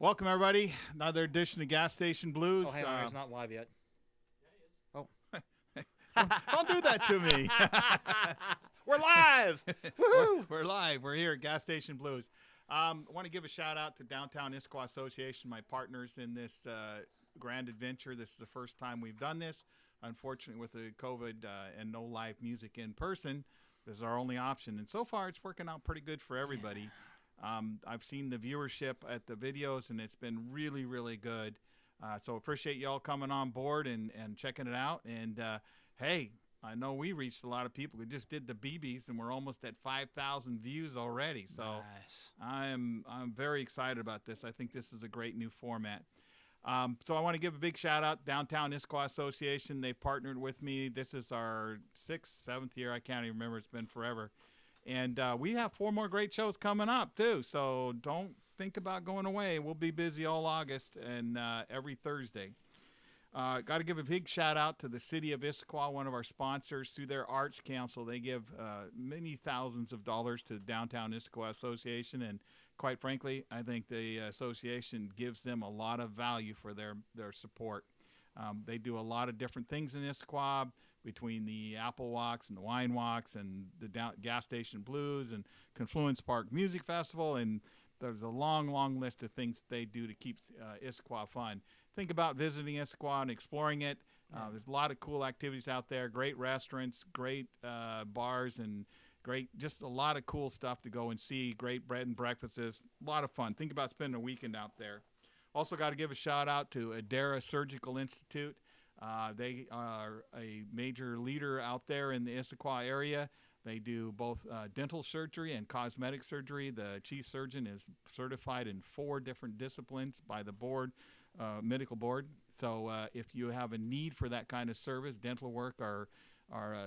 Welcome, everybody. Another edition of Gas Station Blues. Oh, hang on, it's not live yet. Oh. Don't do that to me. We're live! Woohoo! We're live. We're here at Gas Station Blues. I want to give a shout out to Downtown Issaquah Association, my partners in this grand adventure. This is the first time we've done this. Unfortunately, with the COVID and no live music in person, this is our only option. And so far, it's working out pretty good for everybody. I've seen the viewership at the videos, and it's been really, really good. So appreciate y'all coming on board and checking it out. And, hey, I know we reached a lot of people. We just did the BBs, and we're almost at 5,000 views already. So Nice. I'm very excited about this. I think this is a great new format. So I want to give a big shout out Downtown Issaquah Association. They've partnered with me. This is our 6th, 7th year. I can't even remember. It's been forever. And we have 4 more great shows coming up, too. So don't think about going away. We'll be busy all August and every Thursday. Got to give a big shout out to the City of Issaquah, one of our sponsors. Through their Arts Council, they give many thousands of dollars to the Downtown Issaquah Association. And quite frankly, I think the association gives them a lot of value for their support. They do a lot of different things in Issaquah, between the Apple Walks and the Wine Walks and the Gas Station Blues and Confluence Park Music Festival. And there's a long, long list of things they do to keep Issaquah fun. Think about visiting Issaquah and exploring it. There's a lot of cool activities out there, great restaurants, great bars, and just a lot of cool stuff to go and see, great bread and breakfasts, a lot of fun. Think about spending a weekend out there. Also got to give a shout out to Adara Surgical Institute. They are a major leader out there in the Issaquah area. They do both dental surgery and cosmetic surgery. The chief surgeon is certified in 4 different disciplines by the board, medical board. So if you have a need for that kind of service, dental work or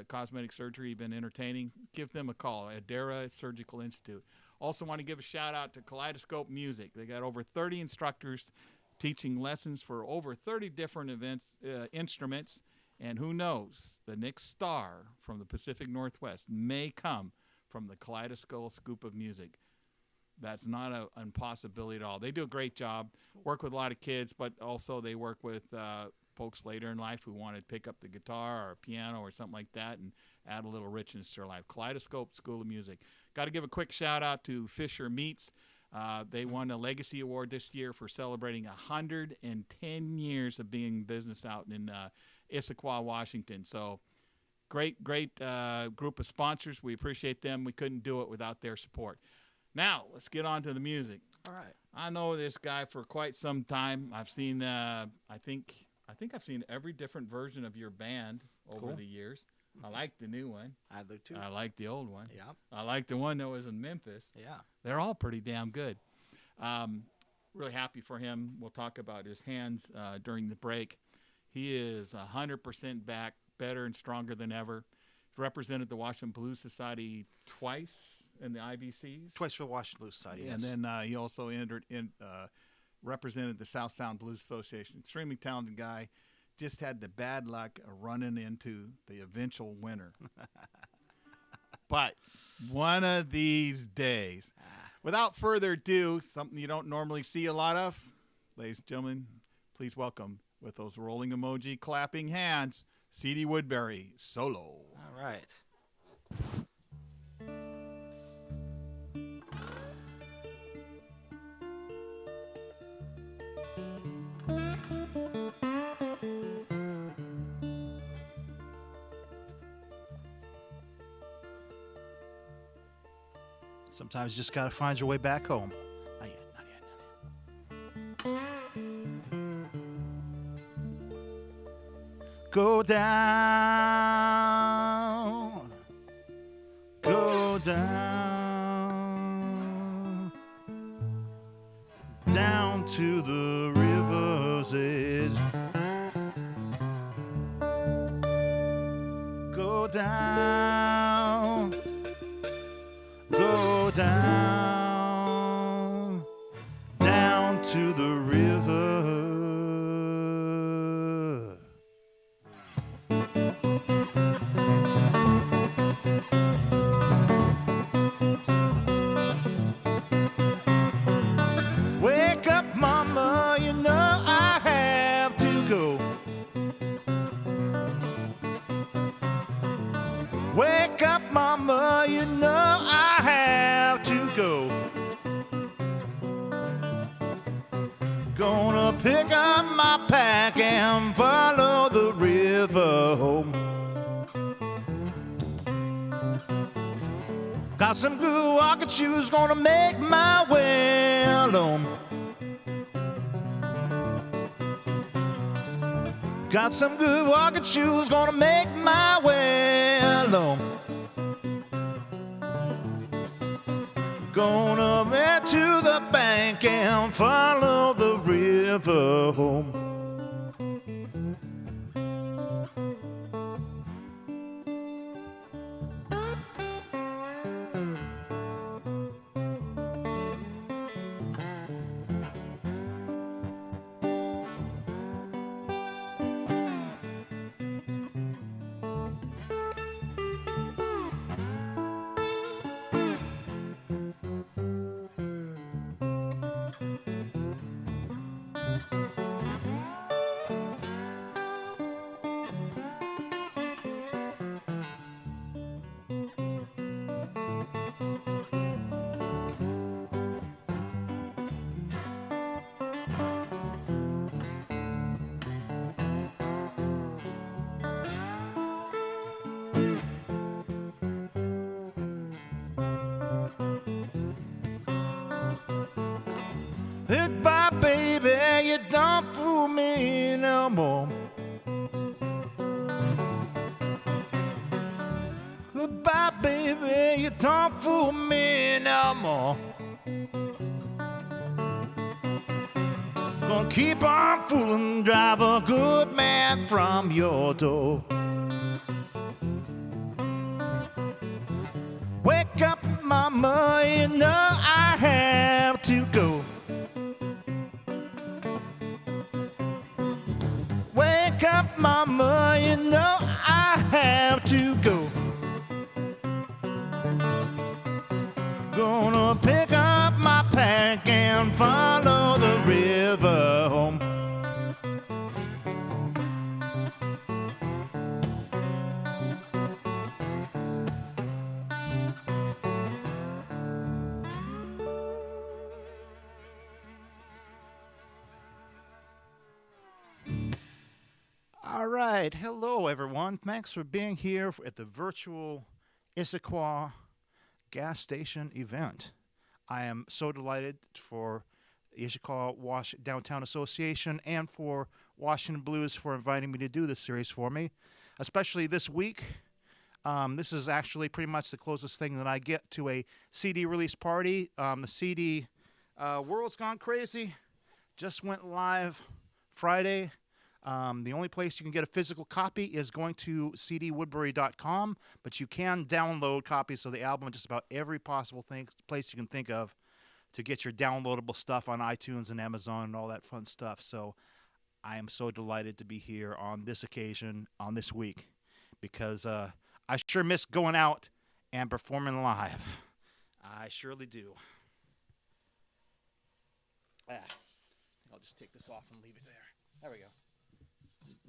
cosmetic surgery, been entertaining, give them a call, Adara Surgical Institute. Also want to give a shout out to Kaleidoscope Music. They got over 30 instructors teaching lessons for over 30 different instruments. And who knows, the next star from the Pacific Northwest may come from the Kaleidoscope Scoop of Music. That's not an impossibility at all. They do a great job, work with a lot of kids, but also they work with folks later in life who want to pick up the guitar or piano or something like that and add a little richness to their life. Kaleidoscope School of Music. Got to give a quick shout out to Fisher Meats. They won a Legacy Award this year for celebrating 110 years of being in business out in Issaquah, Washington. So great group of sponsors. We appreciate them. We couldn't do it without their support. Now, let's get on to the music. All right. I know this guy for quite some time. I've seen, I think I've seen every different version of your band over the years. I like the new one. I do too. I like the old one. Yeah. I like the one that was in Memphis. Yeah. They're all pretty damn good. Really happy for him. We'll talk about his hands during the break. He is 100% back, better and stronger than ever. He's represented the Washington Blues Society twice in the IBCs. Twice for the Washington Blues Society, yes. And then he also represented the South Sound Blues Association. Extremely talented guy. Just had the bad luck of running into the eventual winner. But one of these days, without further ado, something you don't normally see a lot of, ladies and gentlemen, please welcome, with those rolling emoji, clapping hands, C.D. Woodbury, solo. All right. Sometimes you just got to find your way back home. Not yet, not yet, not yet. Go down, down to the river's edge. Go down, down to the river. Wake up, mama. Gonna pick up my pack and follow the river home. Got some good walking shoes, gonna make my way home. Got some good walking shoes, gonna make my way home. Gonna head to the bank and follow the river home. Goodbye, baby, you don't fool me no more. Goodbye, baby, you don't fool me no more. Gonna keep on fooling, drive a good man from your door. Wake up, mama, you know I have to go. Wake up, mama, you know I have to go. Gonna pick up my pack and follow the river home. All right, hello everyone. Thanks for being here at the virtual Issaquah gas station event. I am so delighted for the Issaquah Downtown Association and for Washington Blues for inviting me to do this series for me, especially this week. This is actually pretty much the closest thing that I get to a CD release party. The CD World's Gone Crazy just went live Friday. The only place you can get a physical copy is going to cdwoodbury.com, but you can download copies of the album in just about every possible place you can think of to get your downloadable stuff on iTunes and Amazon and all that fun stuff. So I am so delighted to be here on this occasion, on this week, because I sure miss going out and performing live. I surely do. I'll just take this off and leave it there. There we go.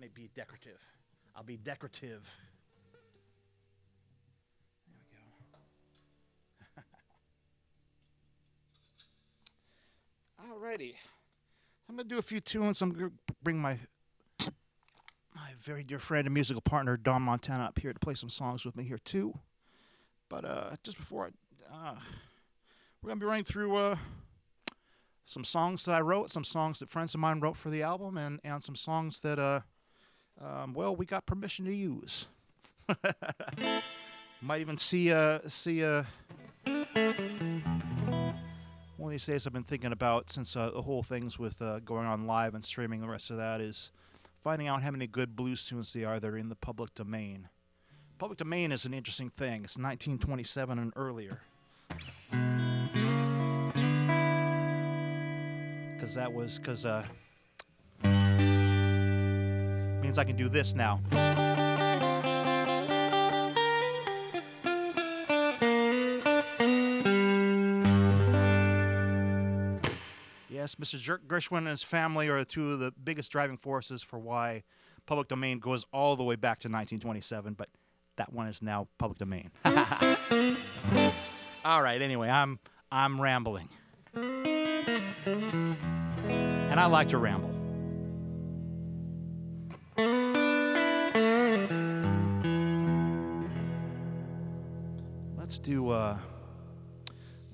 May be decorative. I'll be decorative. There we go. Alrighty. I'm going to do a few tunes. I'm going to bring my very dear friend and musical partner, Don Montana, up here to play some songs with me here, too. But just before we're going to be running through some songs that I wrote, some songs that friends of mine wrote for the album, and some songs that, well, we got permission to use. Might even see one of these days I've been thinking about, since the whole thing's with going on live and streaming, the rest of that is finding out how many good blues tunes there are that are in the public domain. Public domain is an interesting thing. It's 1927 and earlier. Because means I can do this now. Yes, Mr. Gershwin and his family are two of the biggest driving forces for why public domain goes all the way back to 1927, but that one is now public domain. All right, anyway, I'm rambling. And and I like to ramble.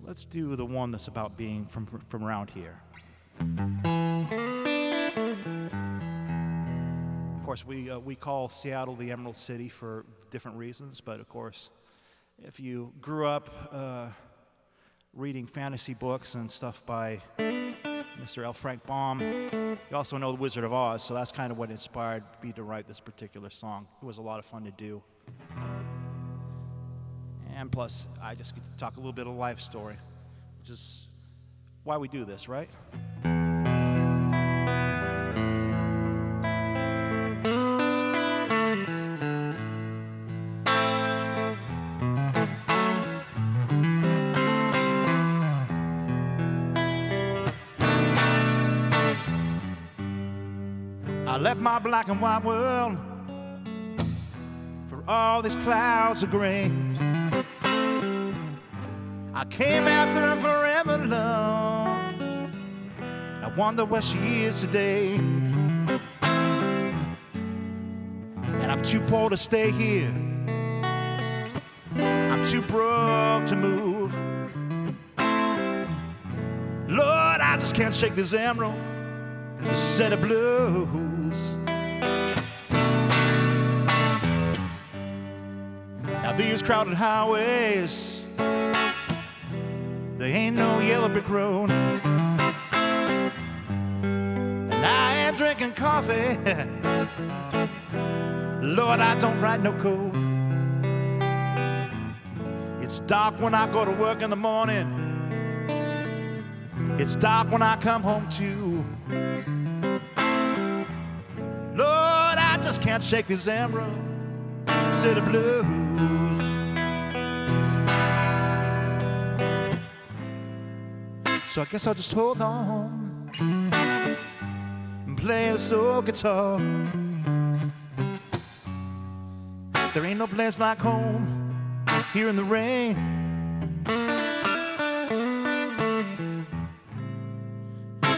Let's do the one that's about being from around here. Of course, we call Seattle the Emerald City for different reasons, but of course, if you grew up reading fantasy books and stuff by Mr. L. Frank Baum, you also know The Wizard of Oz, so that's kind of what inspired me to write this particular song. It was a lot of fun to do. And plus, I just get to talk a little bit of life story, which is why we do this, right? I left my black and white world for all these clouds of gray. I came after her forever, love. I wonder where she is today. And I'm too poor to stay here. I'm too broke to move. Lord, I just can't shake this emerald set of blues. Now these crowded highways, there ain't no yellow brick road, and I ain't drinking coffee. Lord, I don't write no code. It's dark when I go to work in the morning. It's dark when I come home too. Lord, I just can't shake this emerald city blues. So I guess I'll just hold on and play the soul guitar. There ain't no place like home here in the rain.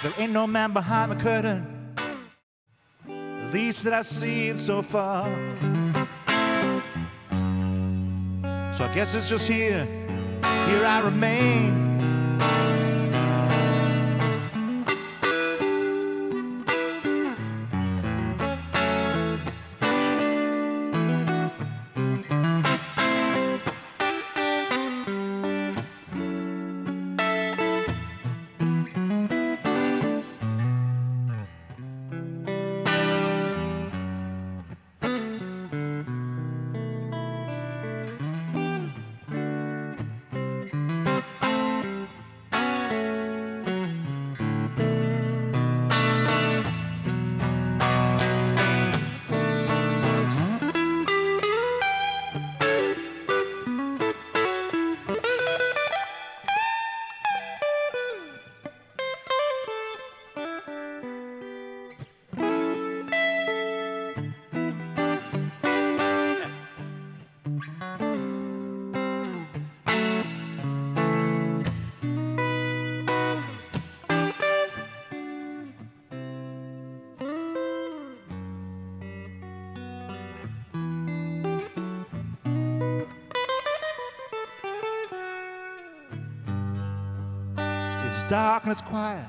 There ain't no man behind the curtain, at least that I've seen so far. So I guess it's just here I remain. It's dark and it's quiet,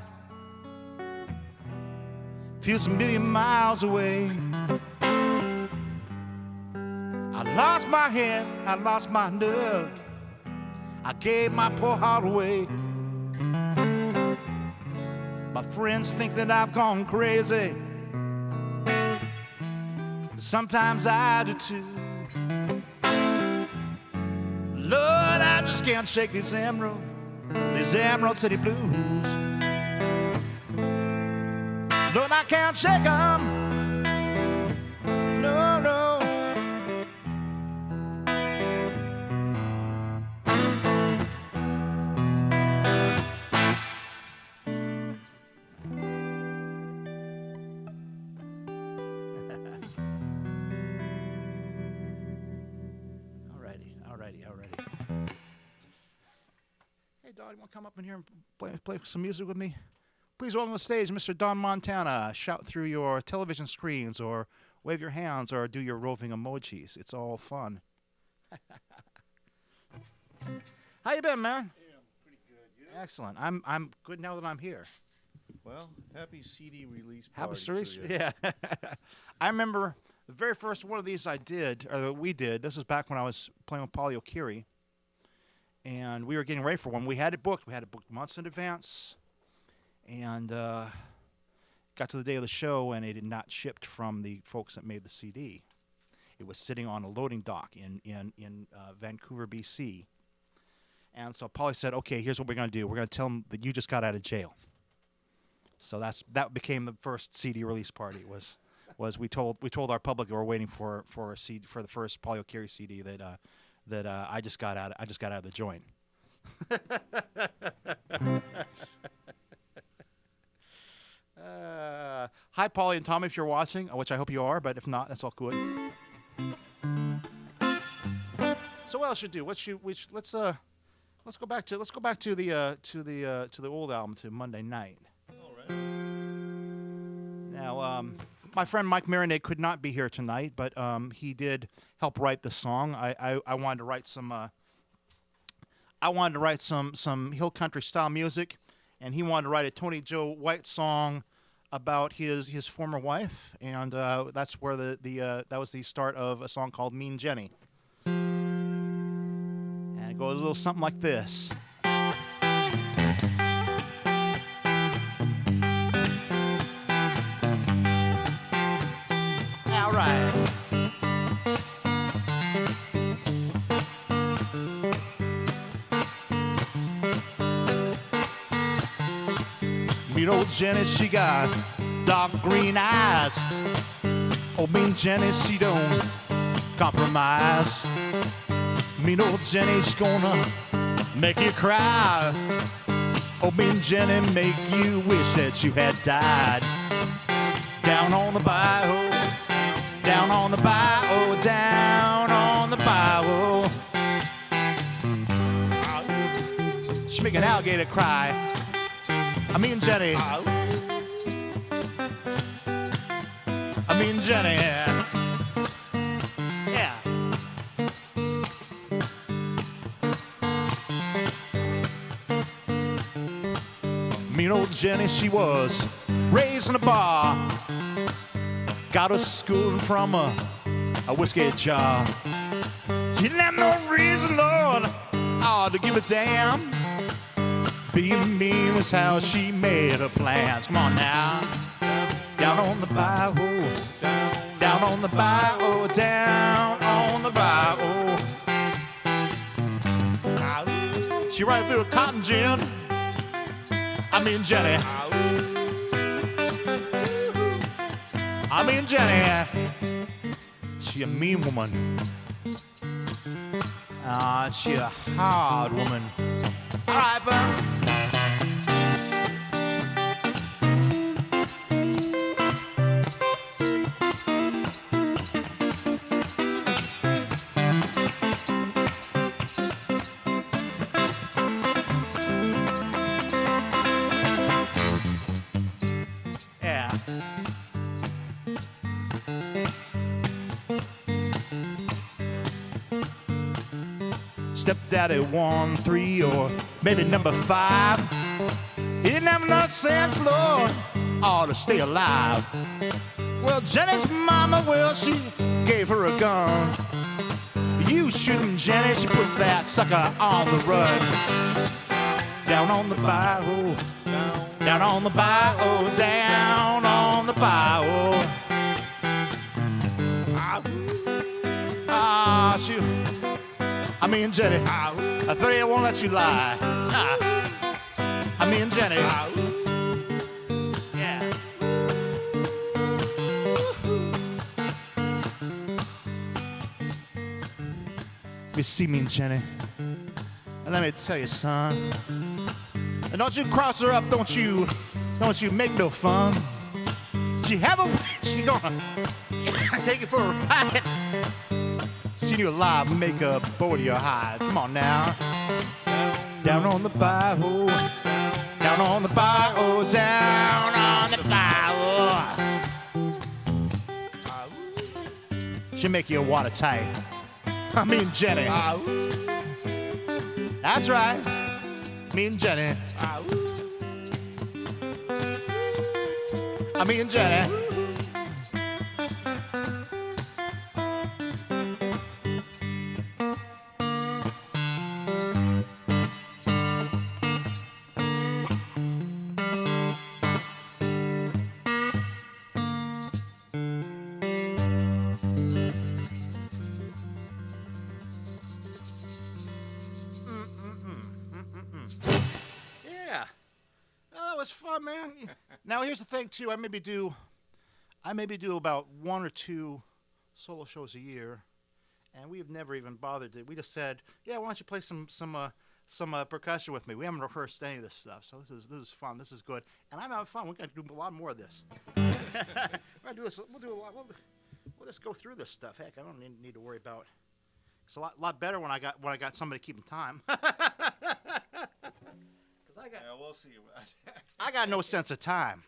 feels a million miles away. I lost my head, I lost my nerve, I gave my poor heart away. My friends think that I've gone crazy, sometimes I do too. Lord, I just can't shake these Emerald City blues. Lord, I can't shake them. No, no. Alrighty. Hey, Dog, you want to come up in here and play some music with me? Please welcome to the stage Mr. Don Montana. Shout through your television screens or wave your hands or do your roving emojis. It's all fun. How you been, man? Hey, I'm pretty good. You? Excellent. I'm good now that I'm here. Well, happy CD release Happy party series? to you. Yeah. I remember the very first one of these I did, or that we did. This was back when I was playing with Paulie O'Keefe, and we were getting ready for one. We had it booked. We had it booked months in advance, and got to the day of the show, and it had not shipped from the folks that made the CD. It was sitting on a loading dock in Vancouver, BC. And so Paulie said, "Okay, here's what we're going to do. We're going to tell them that you just got out of jail." So that became the first CD release party. Was we told our public that we're waiting for a CD, for the first Paulie O'Keefe CD that I just got out of the joint. Hi, Paulie and Tom, if you're watching, which I hope you are, but if not, that's all good. So what else should do? Let's go back to the old album, to Monday Night. All right. Now, my friend Mike Marinade could not be here tonight, but he did help write the song. I wanted to write some hill country style music, and he wanted to write a Tony Joe White song about his former wife, and that's where that was the start of a song called Mean Jenny. And it goes a little something like this. All right. Mean old Jenny, she got dark green eyes. Oh, mean Jenny, she don't compromise. Mean old Jenny, she's gonna make you cry. Oh, mean Jenny, make you wish that you had died. Down on the bayou, down on the bayou, down on the bayou. She make an alligator cry. I mean Jenny. I mean Jenny. Yeah. Mean old Jenny, she was raised in a bar. Got her schooling from a whiskey jar. She didn't have no reason, Lord, to give a damn. Being mean was how she made her plans. Come on now. Down on the bayou, down on the bayou, down on the bayou. She ran through a cotton gin. I mean Jenny. I mean Jenny. She a mean woman. She a hard woman. All right, bud. Yeah. Stepdaddy 1, 3, or maybe number 5. He didn't have enough sense, Lord, to stay alive. Well, Jenny's mama, well, she gave her a gun. You shoot him, Jenny, she put that sucker on the run. Down on the bayou, down on the bayou, down on the bayou. I mean Jenny, I thought I won't let you lie. I mean Jenny. Yeah. You see me, Jenny. And let me tell you, son. And don't you cross her up, don't you make no fun. She gonna take you for a ride. See you alive, make a boat of your hide. Come on now. Down on the bayou, down on the bayou, down make you watertight. I mean Jenny. That's right. Me and Jenny. Me and Jenny. Yeah. Oh, that was fun, man. Now here's the thing too. I maybe do about 1 or 2 solo shows a year, and we've never even bothered to. We just said, yeah, why don't you play some percussion with me? We haven't rehearsed any of this stuff, so this is fun. This is good, and I'm having fun. We're gonna do a lot more of this. We're gonna do this. We'll do a lot. We'll just go through this stuff. Heck, I don't need to worry about. It's a lot better when I got somebody keeping time. We'll see. I got no sense of time.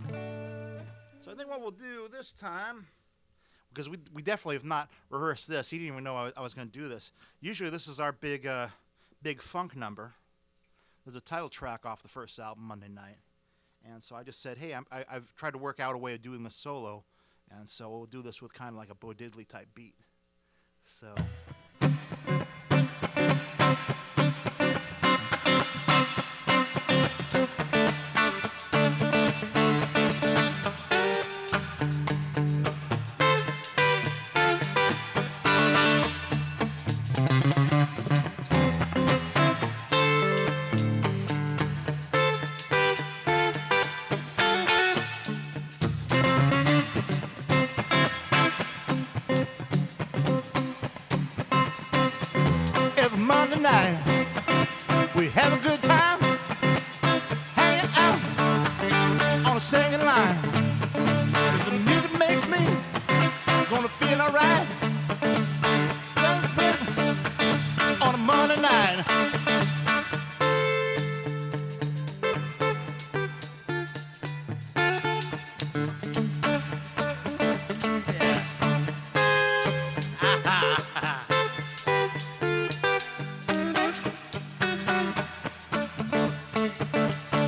So I think what we'll do this time, because we definitely have not rehearsed this. He didn't even know I was going to do this. Usually this is our big funk number. There's a title track off the first album, Monday Night. And so I just said, hey, I've tried to work out a way of doing this solo. And so we'll do this with kind of like a Bo Diddley type beat. So... Monday night, we have a good time, hanging out on a singing line. If the music makes me gonna feel alright on a Monday night.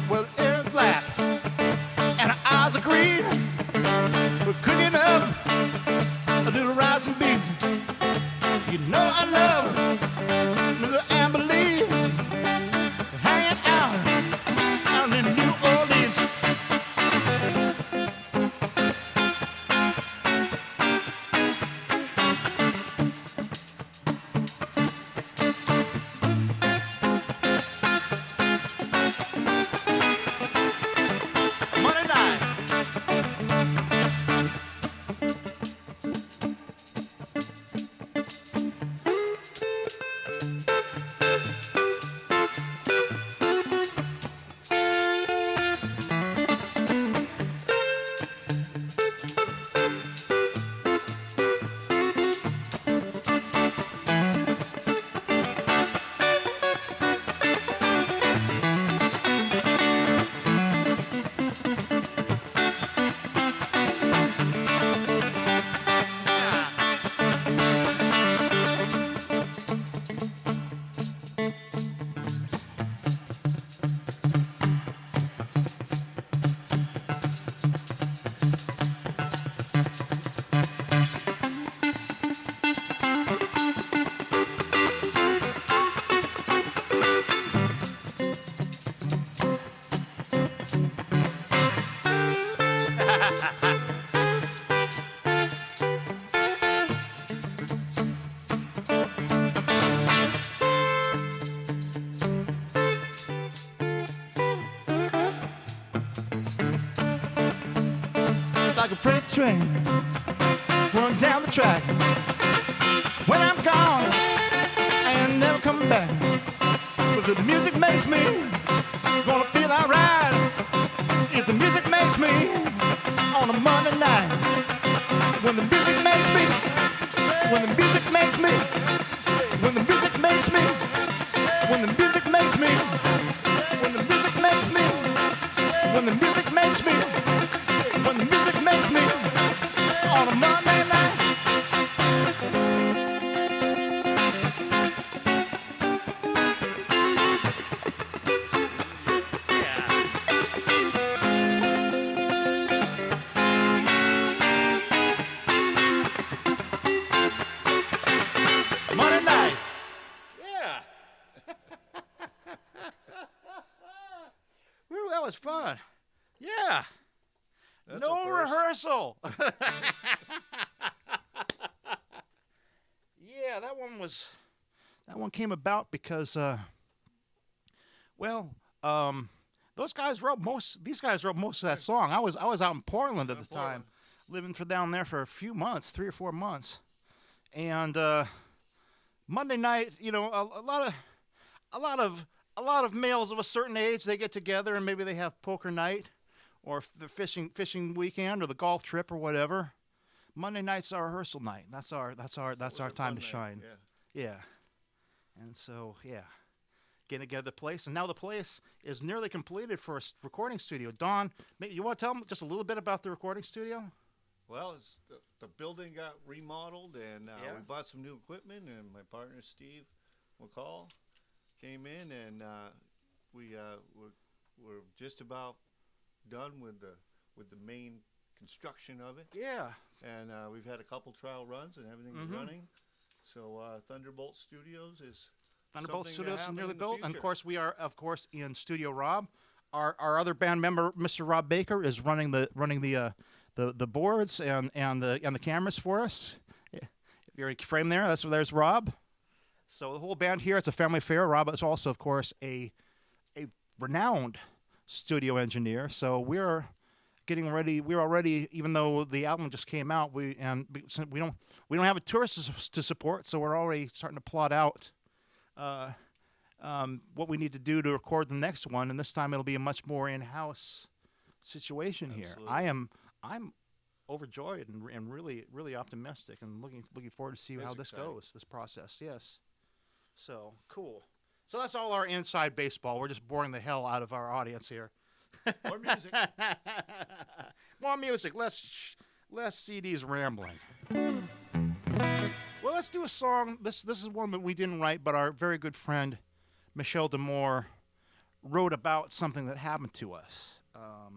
Well, air is black and her eyes are green. We're cooking up a little rice and beans. You know I love little Amber Lee hanging out in New Orleans. Like a freight train run down the track. When I'm gone, I ain't never coming back. But the music makes me gonna feel alright. If the music makes me on a Monday night. When the music makes me, when the music makes me, when the music makes me, when the music makes me, when the music makes me, when the music makes me, when the music makes me on a Monday night. fun. Yeah. That's No a first. rehearsal. Yeah, that one came about because these guys wrote most of that song. I was out in Portland at the time, living for down there for a few months, 3 or 4 months. And Monday night, a lot of males of a certain age, they get together and maybe they have poker night or the fishing weekend or the golf trip or whatever. Monday night's our rehearsal night. That's our time to shine. Yeah. And so, getting together the place, and now the place is nearly completed for a recording studio. Don, maybe you want to tell them just a little bit about the recording studio? Well, the building got remodeled, and we bought some new equipment, and my partner Steve McCall came in, and we're just about done with the main construction of it. Yeah. And we've had a couple trial runs, and everything's running. So Thunderbolt Studios is Thunderbolt something to Studios is happen nearly in the built, and of future. course we are in Studio Rob. Our other band member, Mr. Rob Baker, is running the boards and the cameras for us. If you're in frame there's Rob. So the whole band here, it's a family affair. Rob is also, of course, a renowned studio engineer. So we're getting ready. We're already, even though the album just came out, we don't have a tourist to support. So we're already starting to plot out what we need to do to record the next one, and this time it'll be a much more in-house situation here. Absolutely. I'm overjoyed and really optimistic and looking forward to see how this exciting. goes, this process. Yes. So cool. So that's all our inside baseball. We're just boring the hell out of our audience here. More music. More music. Less CDs rambling. Well, let's do a song. This is one that we didn't write, but our very good friend Michelle Demore wrote about something that happened to us. I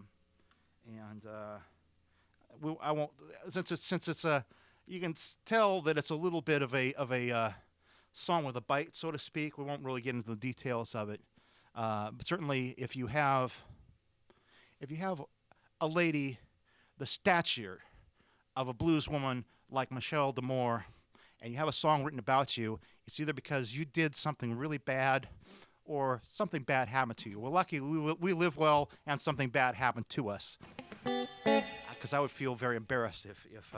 won't, since it's a, you can tell that it's a little bit of a song with a bite, so to speak. We won't really get into the details of it. But certainly, if you have a lady the stature of a blues woman like Michelle Demore, and you have a song written about you, it's either because you did something really bad or something bad happened to you. We're lucky we live well and something bad happened to us. Because I would feel very embarrassed if if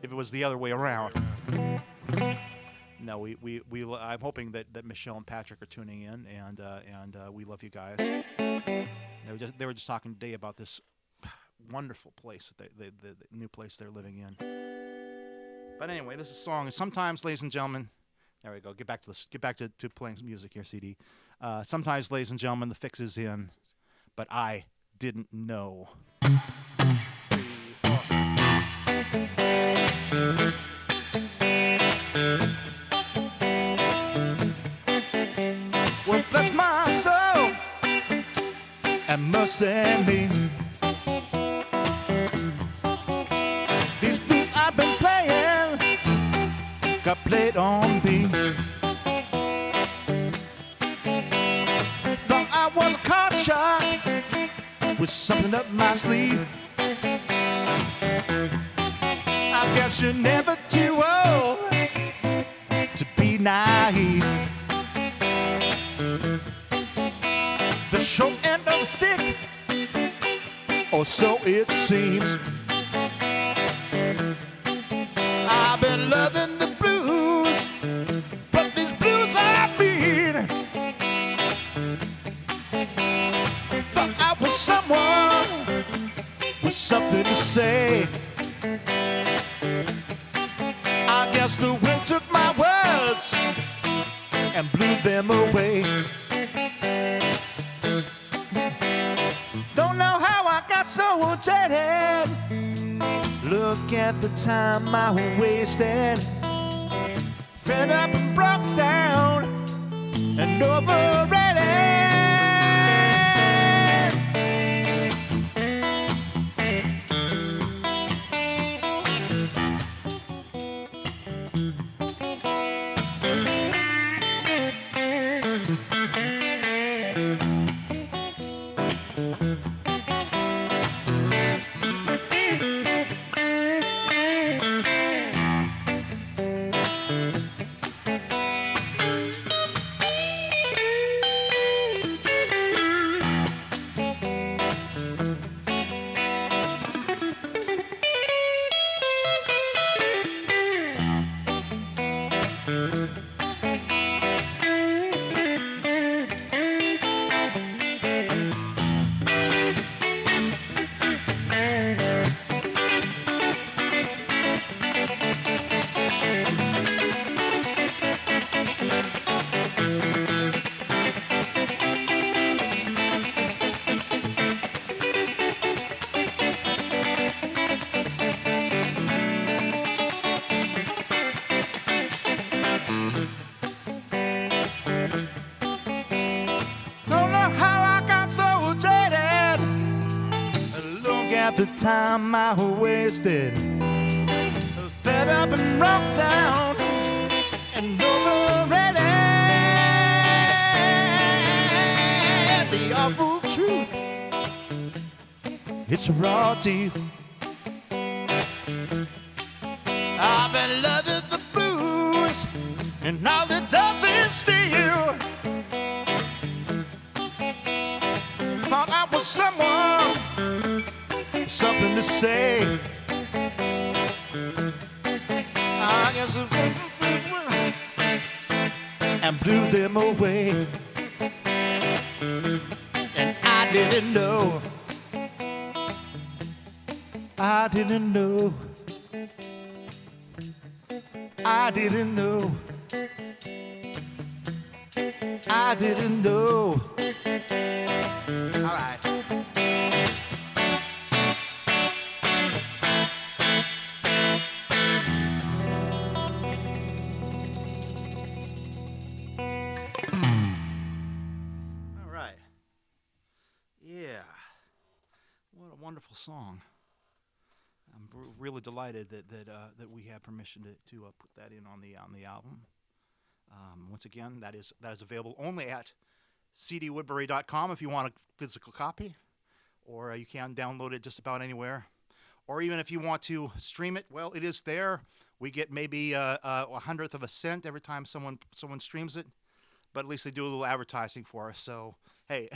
it was the other way around. No, I'm hoping that Michelle and Patrick are tuning in, and we love you guys. They were just talking today about this wonderful place, the new place they're living in. But anyway, this is a song. Sometimes, ladies and gentlemen, there we go. Get back to playing some music here, CD. Sometimes, ladies and gentlemen, the fix is in, but I didn't know. 3, 4. Well, bless my soul and mercy me. These beats I've been playing got played on me. Thought I was a card shot with something up my sleeve. I guess you're never too old to be naive. The short end of the stick, or so it seems. I've been loving the blues, but these blues I mean. Thought I was someone with something to say. I guess the wind took my words and blew them away. Don't know how I got so jaded. Look at the time I wasted. Fed up and broke down and overrated. half the time I wasted. Fed up and broke down and overrated. The awful truth, it's a raw deal. I've been loving the blues, and all it does is steal. Thought I was someone, something to say. I guess and blew them away, and I didn't know. I didn't know. I didn't know. I didn't know. All right. All right. Yeah. What a wonderful song. I'm really delighted that we have permission to put that in on the album. Once again, that is available only at cdwoodbury.com if you want a physical copy, or you can download it just about anywhere. Or even if you want to stream it, well, it is there. We get maybe a 100th of a cent every time someone streams it, but at least they do a little advertising for us. So hey,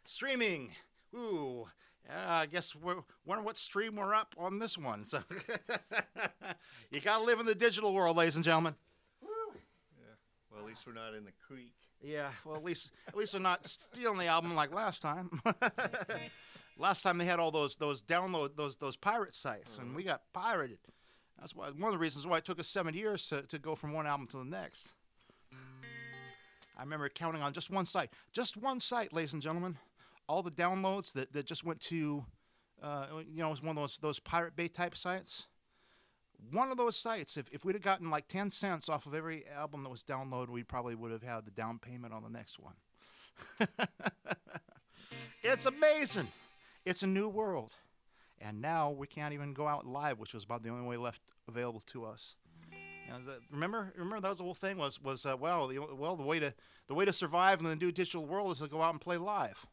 streaming. Ooh. I guess wonder what stream we're up on this one. So you gotta live in the digital world, ladies and gentlemen. Yeah. Well, at least we're not in the creek. Yeah. Well, at least they're not stealing the album like last time. Last time they had all those download those pirate sites, and we got pirated. That's why one of the reasons why it took us 7 years to go from one album to the next. I remember counting on just one site, ladies and gentlemen. All the downloads that just went to, it was one of those Pirate Bay type sites. One of those sites, if we'd have gotten like 10 cents off of every album that was downloaded, we probably would have had the down payment on the next one. It's amazing. It's a new world. And now we can't even go out live, which was about the only way left available to us. Remember that was the whole thing was the way to survive in the new digital world is to go out and play live.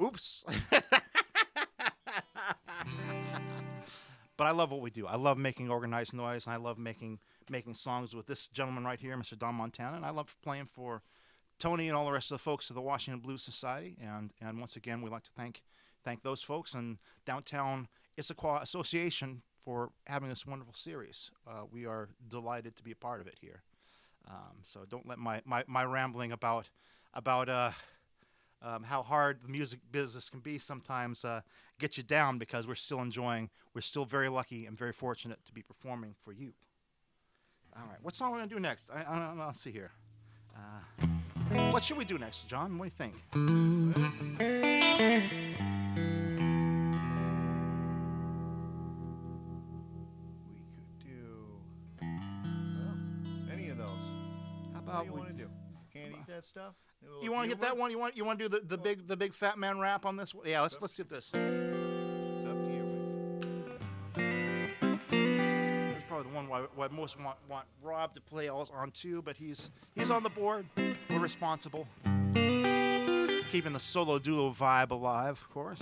Oops. But I love what we do. I love making organized noise, and I love making songs with this gentleman right here, Mr. Don Montana, and I love playing for Tony and all the rest of the folks of the Washington Blues Society. And once again, we'd like to thank those folks and Downtown Issaquah Association for having this wonderful series. We are delighted to be a part of it here. So don't let my rambling about how hard the music business can be sometimes get you down, because we're still very lucky and very fortunate to be performing for you. All right, what song are we going to do next? Let's see here. What should we do next, John? What do you think? We could do, well, any of those. How about what do you want to do? Can't eat that stuff? You want to get that one? You want to do the big fat man rap on this one? Yeah, let's do this. It's up to you. That's probably the one why most want Rob to play on too, but he's on the board. We're responsible, keeping the solo duo vibe alive, of course.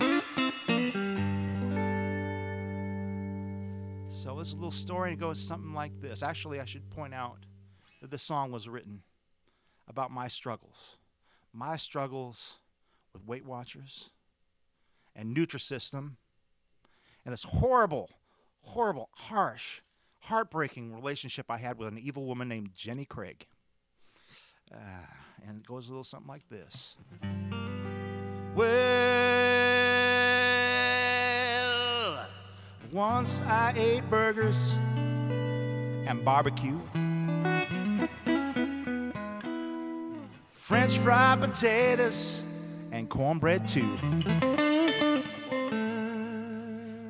So this is a little story, and it goes something like this. Actually, I should point out that this song was written about my struggles with Weight Watchers and Nutrisystem, and this horrible, harsh, heartbreaking relationship I had with an evil woman named Jenny Craig. And it goes a little something like this. Well, once I ate burgers and barbecue, French fried potatoes and cornbread too.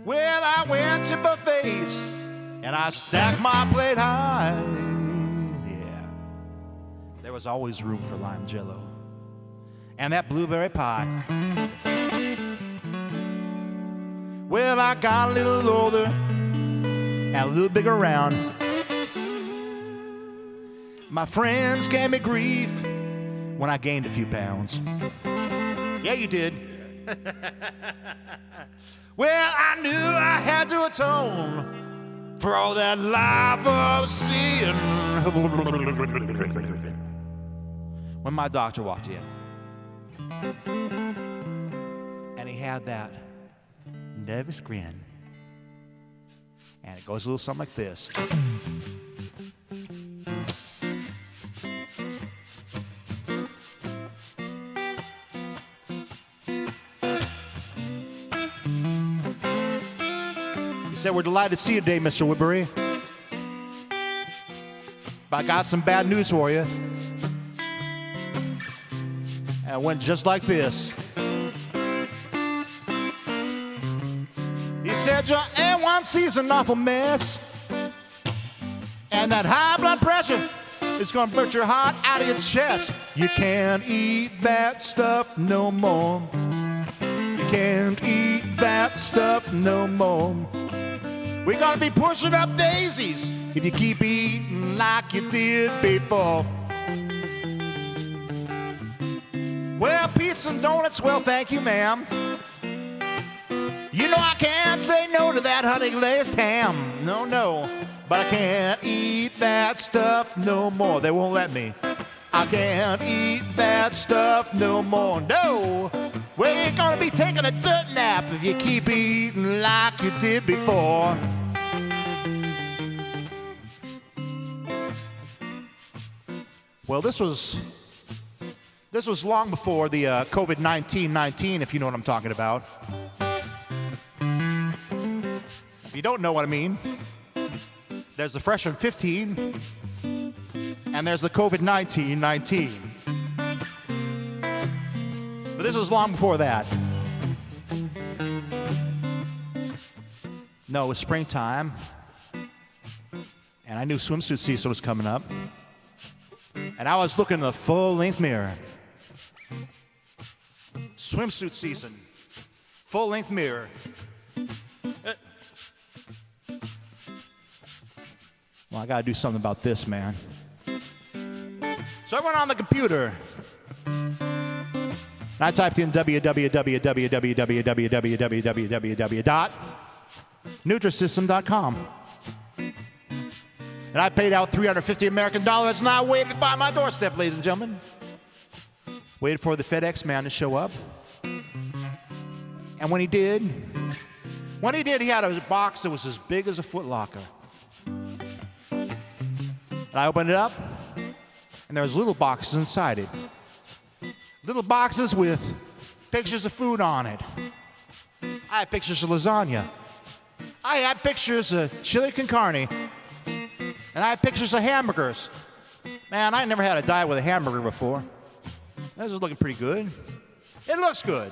Well, I went to buffets and I stacked my plate high. Yeah, there was always room for lime jello and that blueberry pie. Well, I got a little older and a little bigger around. My friends gave me grief when I gained a few pounds. Yeah, you did. Well, I knew I had to atone for all that life of sin. When my doctor walked in, and he had that nervous grin, and it goes a little something like this. He said, "We're delighted to see you today, Mr. Woodbury. But I got some bad news for you." And it went just like this. He said, "Your A1C's an awful mess. And that high blood pressure is gonna burn your heart out of your chest. You can't eat that stuff no more. You can't eat that stuff no more. We're gonna be pushing up daisies if you keep eating like you did before." Well, pizza and donuts, well, thank you, ma'am. You know I can't say no to that honey glazed ham. No, no. But I can't eat that stuff no more. They won't let me. I can't eat that stuff no more. No. We're gonna be taking a dirt nap if you keep eating like you did before. Well, this was long before the COVID-19, if you know what I'm talking about. If you don't know what I mean, there's the freshman 15, and there's the COVID-19. But this was long before that. No, it was springtime, and I knew swimsuit season was coming up, and I was looking in the full-length mirror. Swimsuit season, full-length mirror. Well, I gotta do something about this, man. So I went on the computer, and I typed in www.nutrisystem.com. And I paid out $350 American, and I waited by my doorstep, ladies and gentlemen. Waited for the FedEx man to show up. And when he did, he had a box that was as big as a Foot Locker. And I opened it up, and there was little boxes inside it. Little boxes with pictures of food on it. I had pictures of lasagna. I had pictures of chili con carne. And I had pictures of hamburgers. Man, I never had a diet with a hamburger before. This is looking pretty good. It looks good.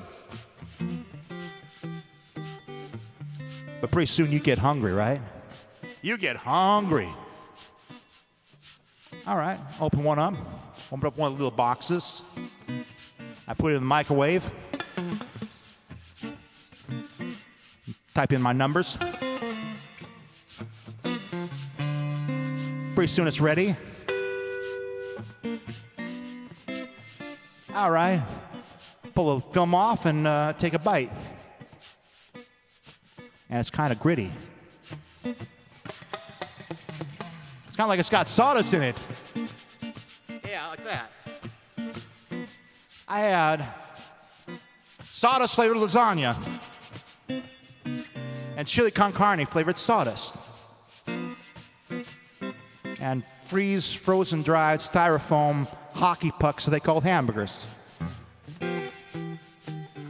But pretty soon you get hungry, right? You get hungry. All right, open one up. Open up one of the little boxes. I put it in the microwave. Type in my numbers. Pretty soon it's ready. All right. Pull the film off and take a bite. And it's kind of gritty. It's kind of like it's got sawdust in it. Yeah, like that. I had sawdust flavored lasagna and chili con carne flavored sawdust. And frozen dried styrofoam hockey pucks that they call hamburgers.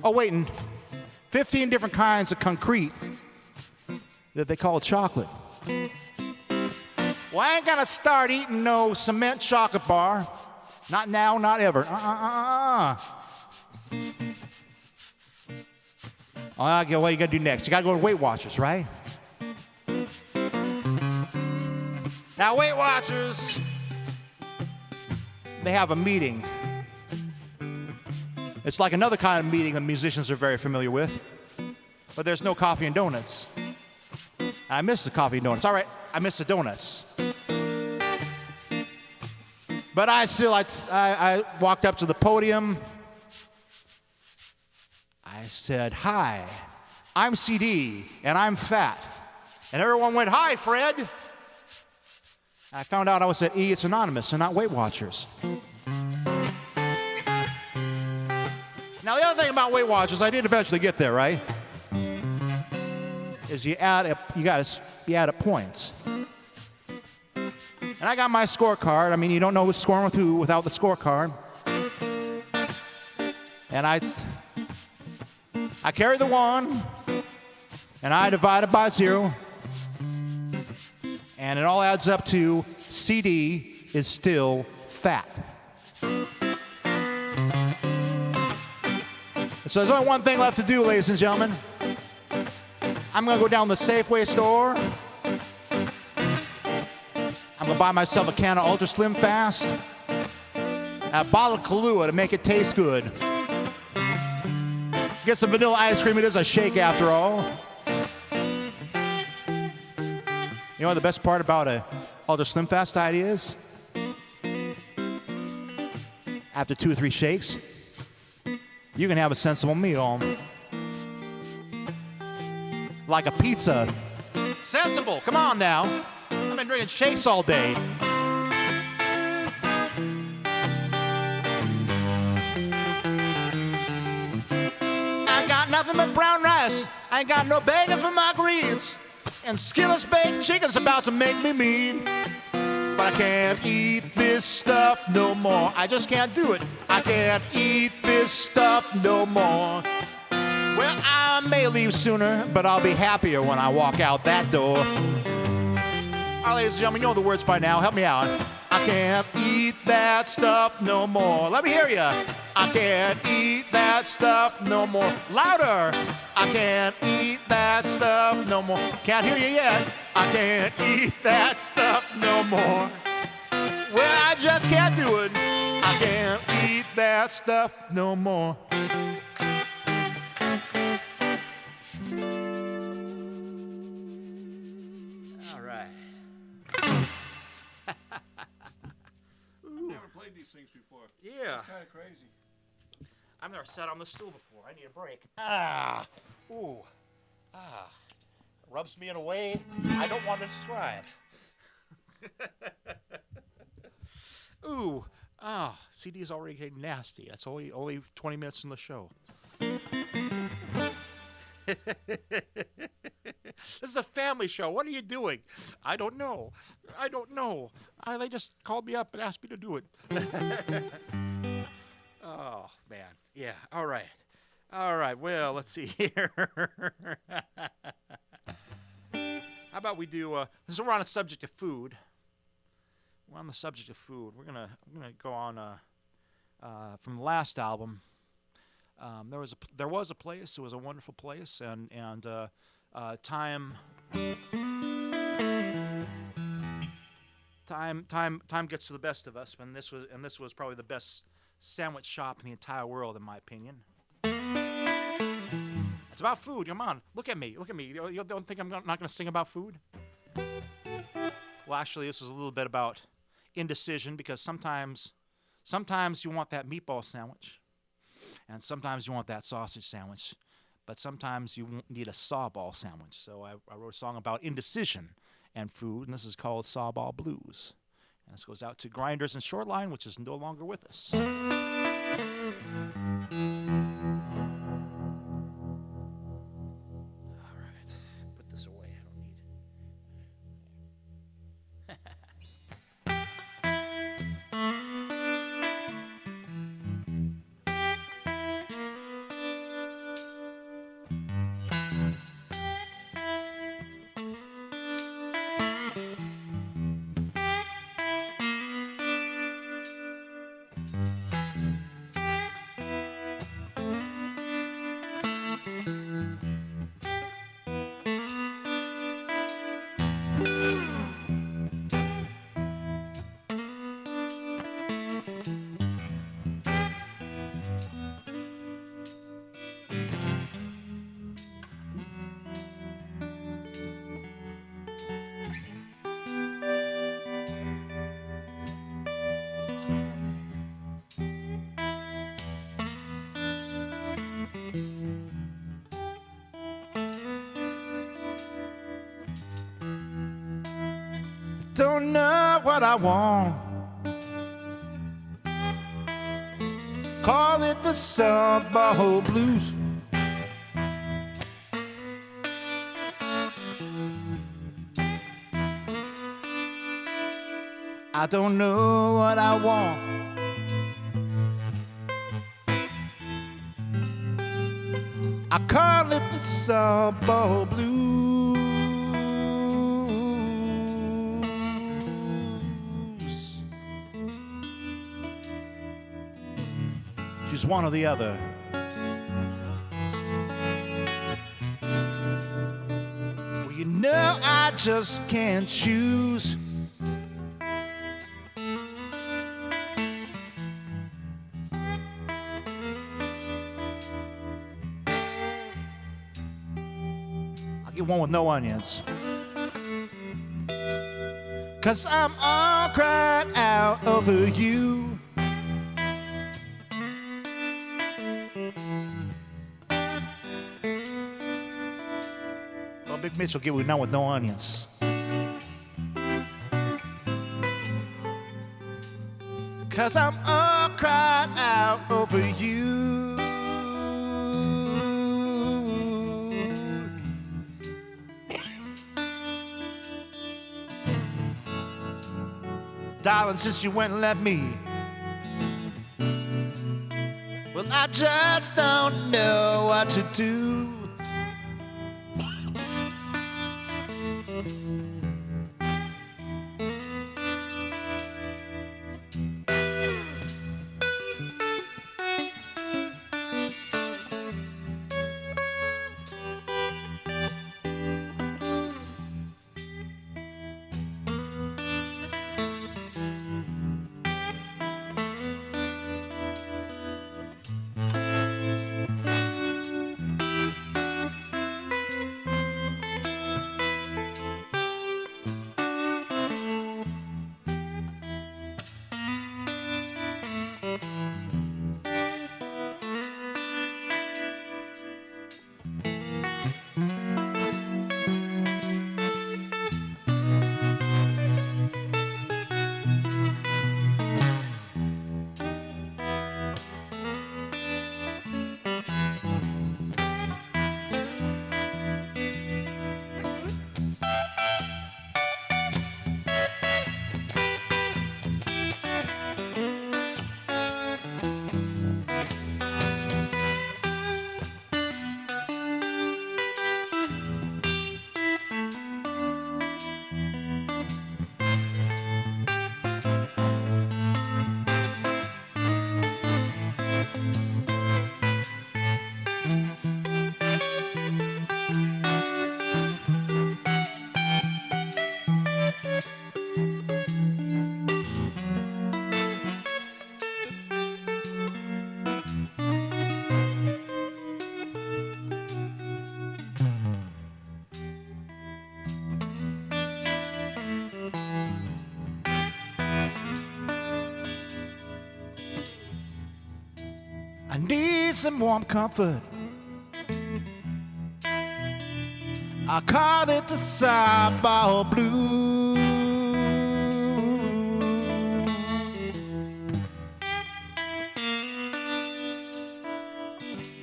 Oh, wait, and 15 different kinds of concrete that they call chocolate. Well, I ain't gonna start eating no cement chocolate bar. Not now, not ever. What you gotta do next? You gotta go to Weight Watchers, right? Now, Weight Watchers, they have a meeting. It's like another kind of meeting that musicians are very familiar with. but there's no coffee and donuts. I miss the coffee and donuts. All right, I miss the donuts. But I walked up to the podium. I said, "Hi, I'm CD, and I'm fat." And everyone went, "Hi, Fred." I found out I was at It's Anonymous and not Weight Watchers. Now, the other thing about Weight Watchers, I did eventually get there, right? Is you add up points. And I got my scorecard. I mean, you don't know who's scoring with who without the scorecard. And I carry the 1, and I divide it by 0. And it all adds up to CD is still fat. So there's only one thing left to do, ladies and gentlemen. I'm going to go down to the Safeway store. I'm going to buy myself a can of Ultra Slim Fast, and a bottle of Kahlua to make it taste good. Get some vanilla ice cream. It is a shake after all. You know what the best part about a Ultra Slim Fast diet is? After 2 or 3 shakes, you can have a sensible meal. Like a pizza. Sensible, come on now. I've been drinking shakes all day. I got nothing but brown rice. I ain't got no bacon for my greens. And skillless baked chicken's about to make me mean. But I can't eat this stuff no more. I just can't do it. I can't eat this stuff no more. Well, I may leave sooner, but I'll be happier when I walk out that door. All right, ladies and gentlemen, you know the words by now. Help me out. I can't eat that stuff no more. Let me hear you. I can't eat that stuff no more. Louder. I can't eat that stuff no more. Can't hear you yet. I can't eat that stuff no more. Well, I just can't do it. I can't eat that stuff no more. All right. I've never played these things before. Yeah. It's kind of crazy. I've never sat on the stool before. I need a break. Rubs me in a way I don't want to describe. CD's already getting nasty. That's only 20 minutes in the show. This is a family show. What are you doing? I don't know. They just called me up and asked me to do it. Oh, man. Yeah. All right. Well, let's see here. How about we do, since we're on the subject of food. We're gonna go on from the last album. There was a place. It was a wonderful place, and time gets to the best of us. And this was probably the best sandwich shop in the entire world, in my opinion. It's about food. Come on, look at me. You don't think I'm not going to sing about food? Well, actually, this is a little bit about indecision, because sometimes you want that meatball sandwich, and sometimes you want that sausage sandwich, but sometimes you need a sawball sandwich. So I wrote a song about indecision and food, and this is called Sawball Blues. And this goes out to Grinders and Shoreline, which is no longer with us. Put this away. I don't need. Don't know what I want. Call it the summer blues. I don't know what I want. I call it the summer blues. She's one or the other. Well, you know I just can't choose. I'll get one with no onions. 'Cause I'm all cried out over you. Well, Big Mitch will get one with no onions. 'Cause I'm all cried out over you. Darling, since you went and left me, well, I just don't know what to do. I need some warm comfort. I call it the sideball blues.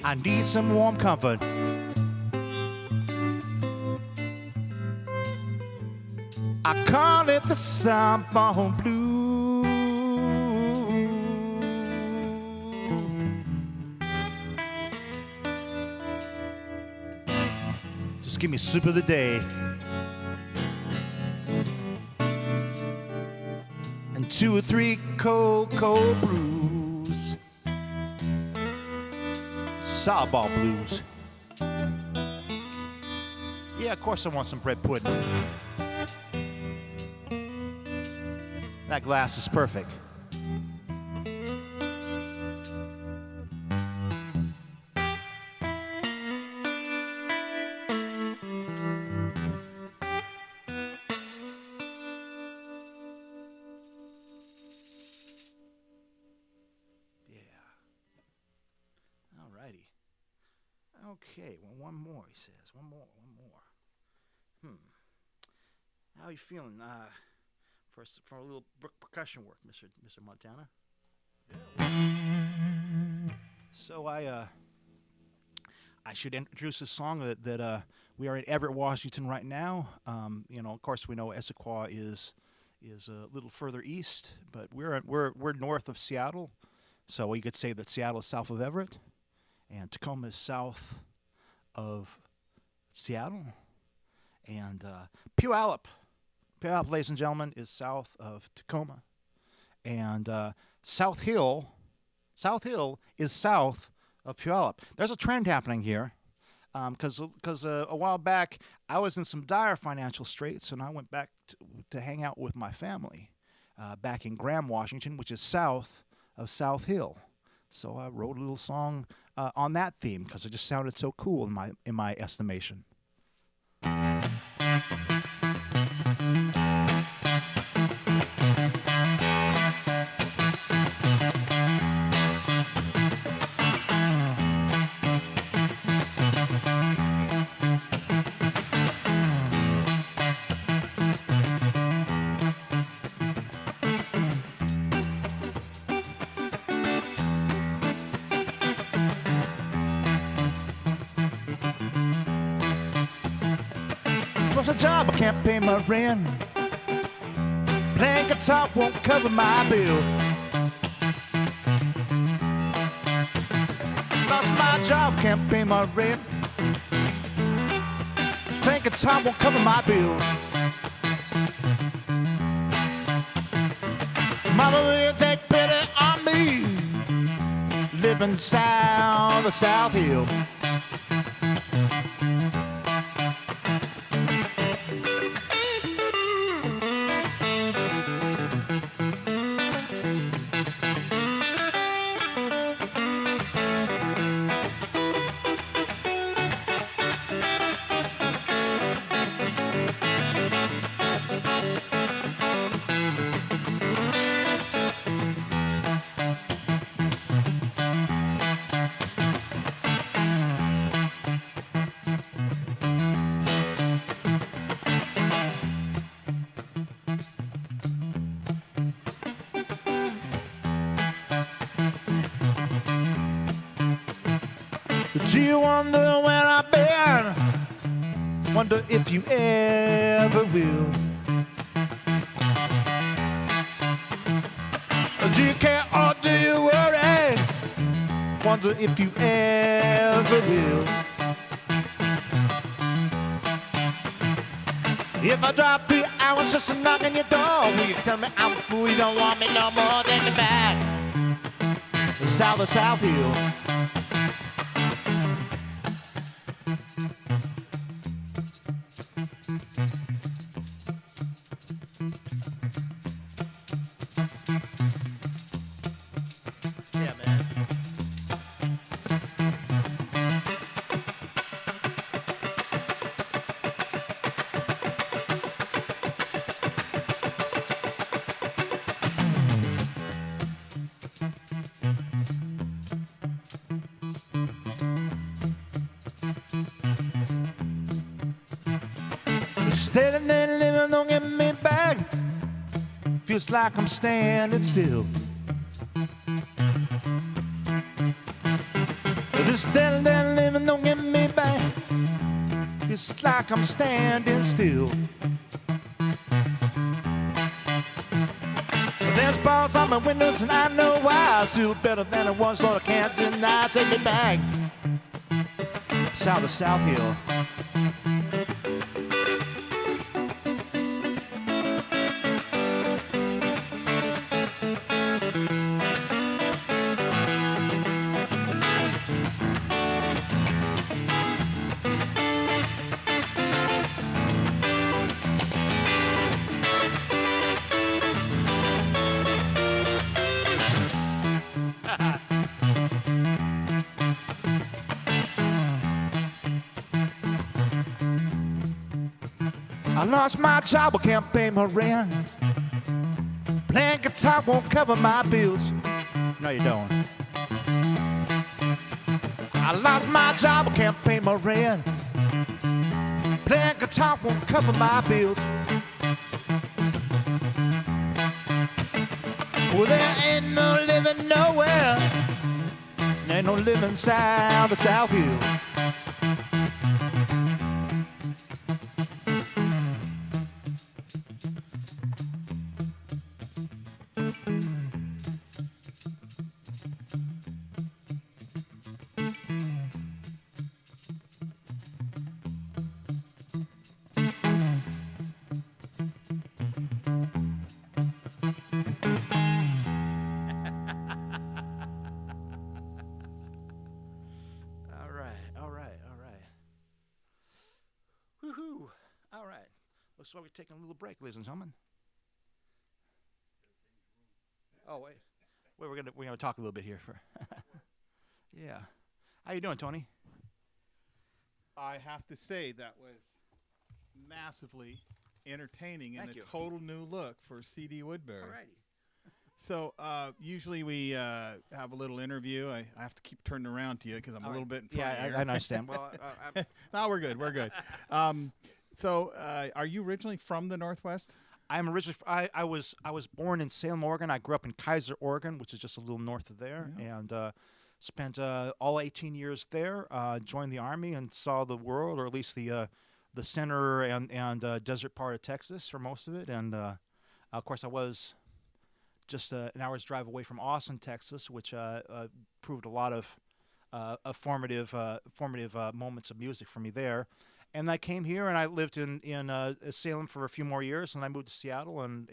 I need some warm comfort. I call it the sideball blues. Just give me soup of the day. And 2 or 3 cold brews. Softball blues. Yeah, of course I want some bread pudding. That glass is perfect. Okay, well, one more, he says. One more. How are you feeling for a little percussion work, Mr. Montana? So I should introduce a song that we are in Everett, Washington right now. Of course, we know Issaquah is a little further east, but we're north of Seattle, so you could say that Seattle is south of Everett, and Tacoma is south of Seattle, and Puyallup, ladies and gentlemen, is south of Tacoma, and South Hill is south of Puyallup. There's a trend happening here, because a while back I was in some dire financial straits, and I went back to hang out with my family back in Graham, Washington, which is south of South Hill. So I wrote a little song on that theme because it just sounded so cool in my estimation. A job, I can't pay my rent. Playing guitar won't cover my bill. Lost my job, can't pay my rent. Playing guitar won't cover my bill. Mama will take pity on me, living south of South Hill. Do you wonder where I've been? Wonder if you ever will. Do you care or do you worry? Wonder if you ever will. If I drop 3 hours just to knock on your door, will you tell me I'm a fool? You don't want me no more than me back south of South Hill. Yeah, man. Standing there living, don't get me back. Feels like I'm standing still. This standing there living, don't get me back. It's like I'm standing still. There's bars on my windows and I know why. Still better than it was, Lord, I can't deny. Take me back south of South Hill. I lost my job, I can't pay my rent. Playing guitar won't cover my bills. No, you don't. I lost my job, I can't pay my rent. Playing guitar won't cover my bills. Well, there ain't no living nowhere. There ain't no living south of South Hill. Woohoo! All right. Looks like we're taking a little break, ladies and gentlemen. Oh wait, we're gonna talk a little bit here for. Yeah. How you doing, Tony? I have to say that was massively entertaining and Thank you. a total new look for CD Woodbury. Alrighty. So usually we have a little interview. I have to keep turning around to you because I'm a little bit in front Yeah, of you. I understand. Well, No, we're good. We're good. So are you originally from the Northwest? I'm originally. I was born in Salem, Oregon. I grew up in Kaiser, Oregon, which is just a little north of there, and spent all 18 years there. Joined the Army and saw the world, or at least the center and desert part of Texas for most of it. And of course, I was just an hour's drive away from Austin, Texas, which proved a lot of formative moments of music for me there. And I came here and I lived in Salem for a few more years, and I moved to Seattle, and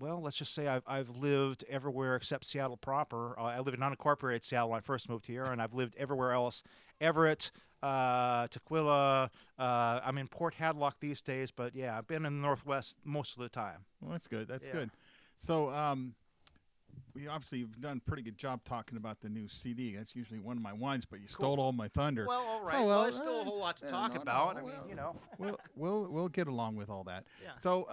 let's just say I've lived everywhere except Seattle proper. I lived in unincorporated Seattle when I first moved here, and I've lived everywhere else: Everett, Tukwila. I'm in Port Hadlock these days, but yeah, I've been in the Northwest most of the time. Well, that's good. That's Yeah. good. So we obviously have done a pretty good job talking about the new CD. That's usually one of my ones, but you stole all my thunder. Well, all right. So, well, there's still a whole lot to talk about. I mean, you know. we'll get along with all that. Yeah. So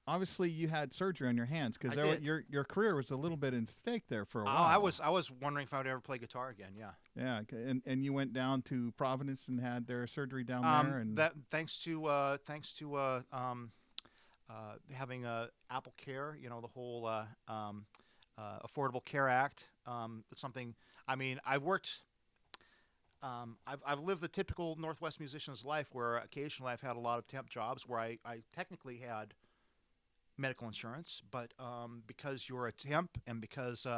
obviously you had surgery on your hands because I did. your career was a little bit in stake there for a while. I was wondering if I would ever play guitar again. Yeah. Yeah, and you went down to Providence and had their surgery down there, and that thanks to having Apple Care, you know, the whole Affordable Care Act. It's something. I mean, I've worked. I've lived the typical Northwest musician's life, where occasionally I've had a lot of temp jobs where I technically had medical insurance, but because you're a temp and because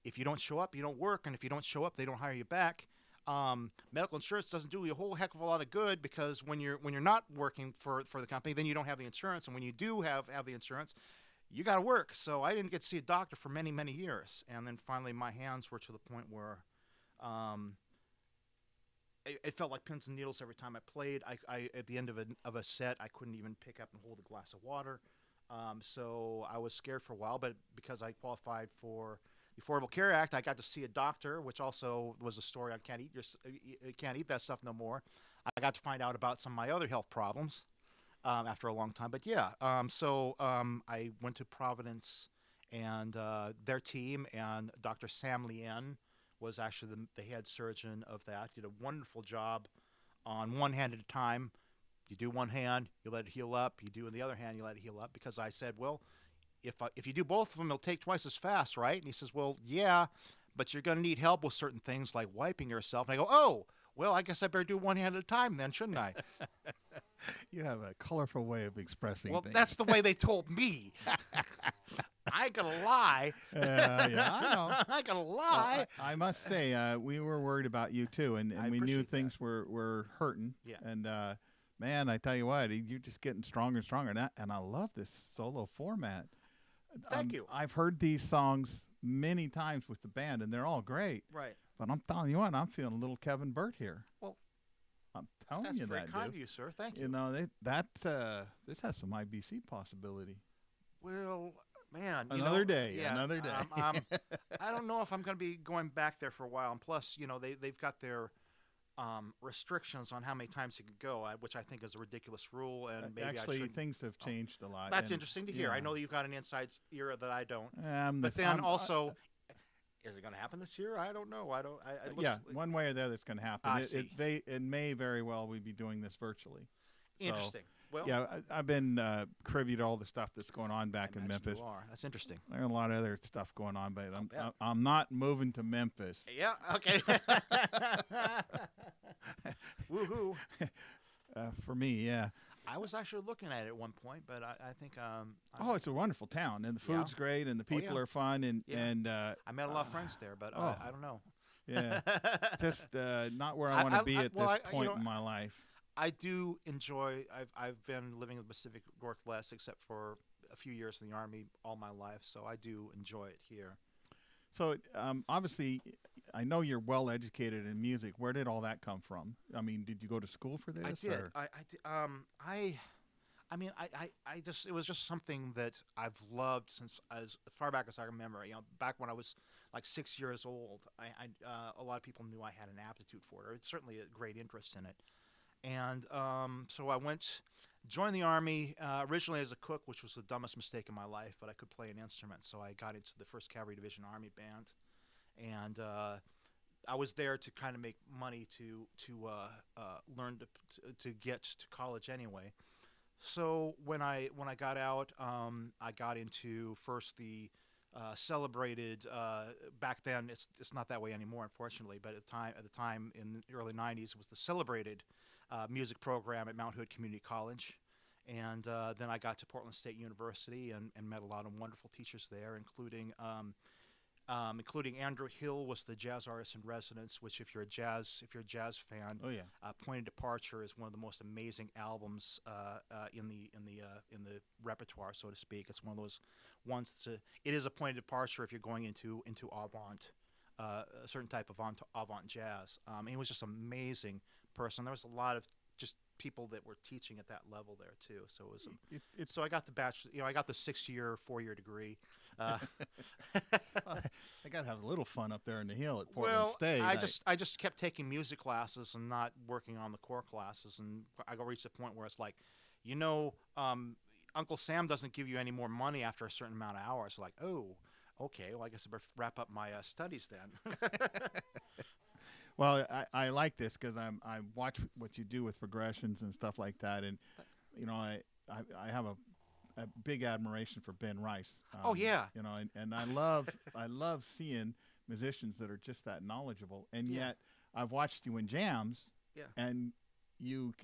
if you don't show up, you don't work, and if you don't show up, they don't hire you back. Medical insurance doesn't do you a whole heck of a lot of good, because when you're not working for the company, then you don't have the insurance, and when you do have the insurance, you got to work. So I didn't get to see a doctor for many years, and then finally my hands were to the point where it felt like pins and needles every time I played. I at the end of a set, I couldn't even pick up and hold a glass of water. So I was scared for a while, but because I qualified for the Affordable Care Act, I got to see a doctor, which also was a story on can't eat that stuff no more. I got to find out about some of my other health problems after a long time. But yeah, so I went to Providence, and their team, and Dr. Sam Lien was actually the head surgeon of that. Did a wonderful job on one hand at a time. You do one hand, you let it heal up. You do the other hand, you let it heal up. Because I said, well, if you do both of them, it'll take twice as fast, right? And he says, well, yeah, but you're going to need help with certain things like wiping yourself. And I go, oh, well, I guess I better do one hand at a time then, shouldn't I? you have a colorful way of expressing Well, things. that's the way they told me. I ain't gonna lie. Yeah, I know. I ain't gonna lie. Well, I must say, we were worried about you too, and I we knew appreciate things were hurting. Yeah. And man, I tell you what, you're just getting stronger and stronger, and I love this solo format. Thank you. I've heard these songs many times with the band, and they're all great. Right. But I'm telling you what, I'm feeling a little Kevin Burt here. Well, I'm telling that's you very that, kind dude. of you, sir. Thank you. You know, this has some IBC possibility. Well, man. Another day. Yeah, Another day. I don't know if I'm going to be going back there for a while. And plus, you know, they've got their restrictions on how many times you can go, which I think is a ridiculous rule. And maybe Actually, things have changed a lot. That's and, interesting to hear. yeah. I know you've got an inside ear that I don't. I'm But the- then I'm- also, Is it going to happen this year? I don't know. It looks Yeah, like- one way or the other, it's going to happen. I It, see. it may very well we be doing this virtually. So, Interesting. Well, yeah, I've been privy to all the stuff that's going on I back in imagine Memphis. you are. That's interesting. There's a lot of other stuff going on, but yeah. I'm not moving to Memphis. Yeah. Okay. Woohoo! For me, yeah. I was actually looking at it at one point, but I think Oh, it's a wonderful town, and the Yeah. food's great, and the people yeah. are fun, and Yeah. and I met a lot of friends there, but oh. I don't know. yeah, just not where I want to be at well, this you point know, in my life. I do enjoy. I've been living in the Pacific Northwest, except for a few years in the Army, all my life. So I do enjoy it here. So obviously, I know you're well educated in music. Where did all that come from? I mean, did you go to school for this? I did. Or? I mean, I just, it was just something that I've loved since as far back as I remember. You know, back when I was like 6 years old, a lot of people knew I had an aptitude for it. It's certainly a great interest in it. And so I joined the Army originally as a cook, which was the dumbest mistake in my life, but I could play an instrument. So I got into the 1st Cavalry Division Army Band. And I was there to kind of make money to learn to get to college anyway. So when I got out, I got into first the celebrated. Back then, it's not that way anymore, unfortunately. But at the time in the early '90s, it was the celebrated music program at Mount Hood Community College. And then I got to Portland State University and met a lot of wonderful teachers there, including Andrew Hill was the jazz artist in residence. Which, if you're a jazz fan, Oh yeah. Point of Departure is one of the most amazing albums in the repertoire, so to speak. It's one of those ones. It is a point of departure if you're going into avant, a certain type of avant jazz. He was just an amazing person. There was a lot of just people that were teaching at that level there too. So it was. So I got the bachelor. You know, I got the 4-year degree. I got to have a little fun up there in the hill at Portland Well, State. I just kept taking music classes and not working on the core classes, and I reached a point where it's like, you know, Uncle Sam doesn't give you any more money after a certain amount of hours. Like, oh, okay, well, I guess I better wrap up my studies then. Well, I like this because I watch what you do with progressions and stuff like that, and you know I have a big admiration for Ben Rice. Oh, yeah. You know, and I love seeing musicians that are just that knowledgeable, and Yeah. yet I've watched you in jams, Yeah. and you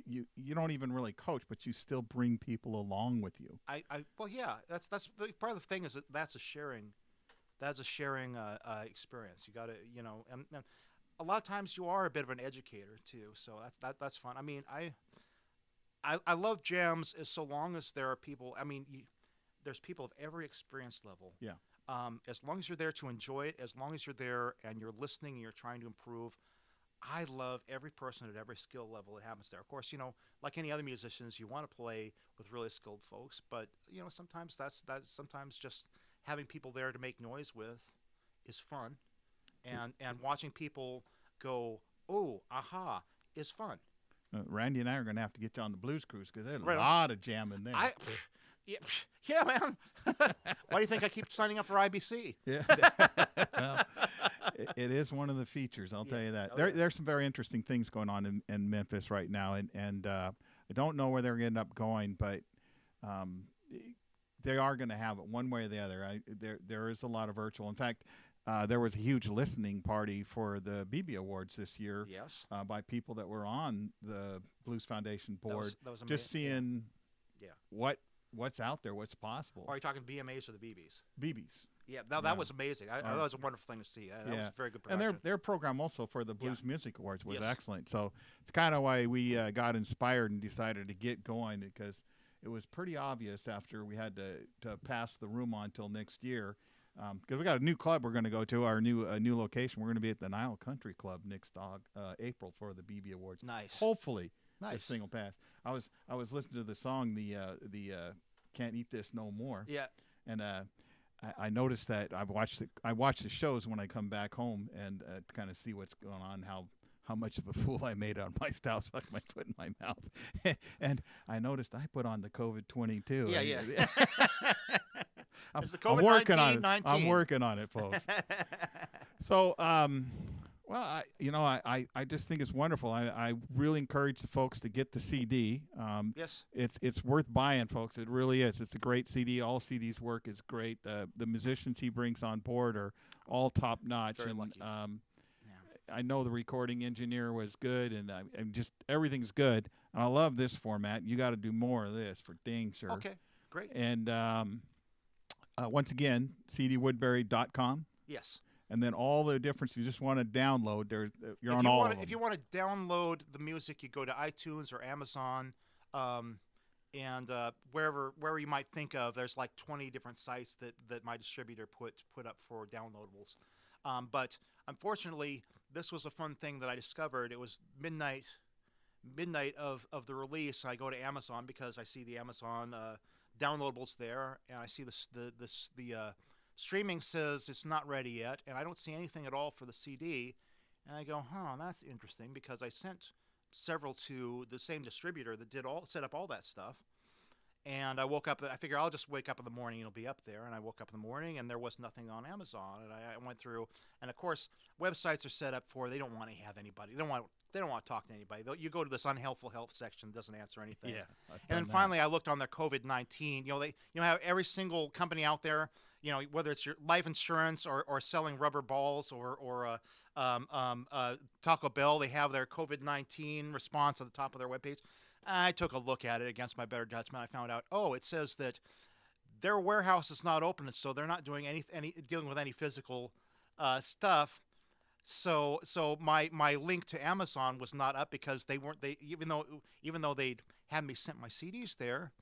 don't even really coach, but you still bring people along with you. Well, yeah, that's part of the thing is that that's a sharing experience. You got to, you know, and a lot of times you are a bit of an educator too, so that's fun. I mean, I love jams as so long as there are people. I mean, there's people of every experience level. Yeah. As long as you're there to enjoy it, as long as you're there and you're listening and you're trying to improve, I love every person at every skill level that happens there. Of course, you know, like any other musicians, you want to play with really skilled folks, but you know, sometimes sometimes just having people there to make noise with is fun, and watching people go, oh, aha, is fun. Randy and I are going to have to get you on the Blues Cruise because there's Right a on. lot of jamming there. Yeah, man. Why do you think I keep signing up for IBC? Yeah. Well, it is one of the features. I'll tell you that. Oh, yeah. There's some very interesting things going on in Memphis right now, and I don't know where they're going to end up going, but they are going to have it one way or the other. There is a lot of virtual. In fact, there was a huge listening party for the BB Awards this year. Yes. By people that were on the Blues Foundation board, That was just seeing Yeah. what's out there, what's possible. Or are you talking BMAs or the BBs? BBs. Yeah, that was amazing. That was a wonderful thing to see. That was a very good production. And their program also for the Blues Music Awards was Yes. excellent. So it's kind of why we got inspired and decided to get going, because it was pretty obvious after we had to pass the room on till next year. Because we got a new club we're going to go to, our new location. We're going to be at the Nile Country Club next April for the BB Awards. Nice. Hopefully, Nice. this thing will pass. I was listening to the song, the Can't Eat This No More. Yeah. And I noticed that I watch the shows when I come back home and to kind of see what's going on, how much of a fool I made on my style, stuck my foot in my mouth, and I noticed I put on the COVID-22. Yeah. It's the I'm working on it. COVID-19. I'm working on it, folks. So, well, I just think it's wonderful. I really encourage the folks to get the CD. Yes. It's worth buying, folks. It really is. It's a great CD. All CDs work is great. The musicians he brings on board are all top notch. Very and lucky. Yeah. I know the recording engineer was good, and just everything's good. And I love this format. You got to do more of this for dang sure. Okay. Great. And once again, cdwoodbury.com. Yes. And then all the difference, you just want to download. You're if on you all wanna, of them. If you want to download the music, you go to iTunes or Amazon, and wherever you might think of. There's like 20 different sites that my distributor put up for downloadables. But unfortunately, this was a fun thing that I discovered. It was midnight of the release. I go to Amazon because I see the Amazon downloadables there, and I see the streaming says it's not ready yet, and I don't see anything at all for the CD. And I go, that's interesting, because I sent several to the same distributor that set up all that stuff. And I woke up. I figure I'll just wake up in the morning and it'll be up there. And I woke up in the morning and there was nothing on Amazon. And I went through, and of course, websites are set up for they don't want to have anybody. They don't want to talk to anybody. You go to this unhelpful help section, doesn't answer anything. Yeah. And then finally, I looked on their COVID-19. Have every single company out there. Whether it's your life insurance or selling rubber balls or Taco Bell, they have their COVID-19 response at the top of their webpage. I took a look at it against my better judgment. I found out, it says that their warehouse is not open, so they're not doing any dealing with any physical stuff. So my link to Amazon was not up because even though they'd had me sent my CDs there.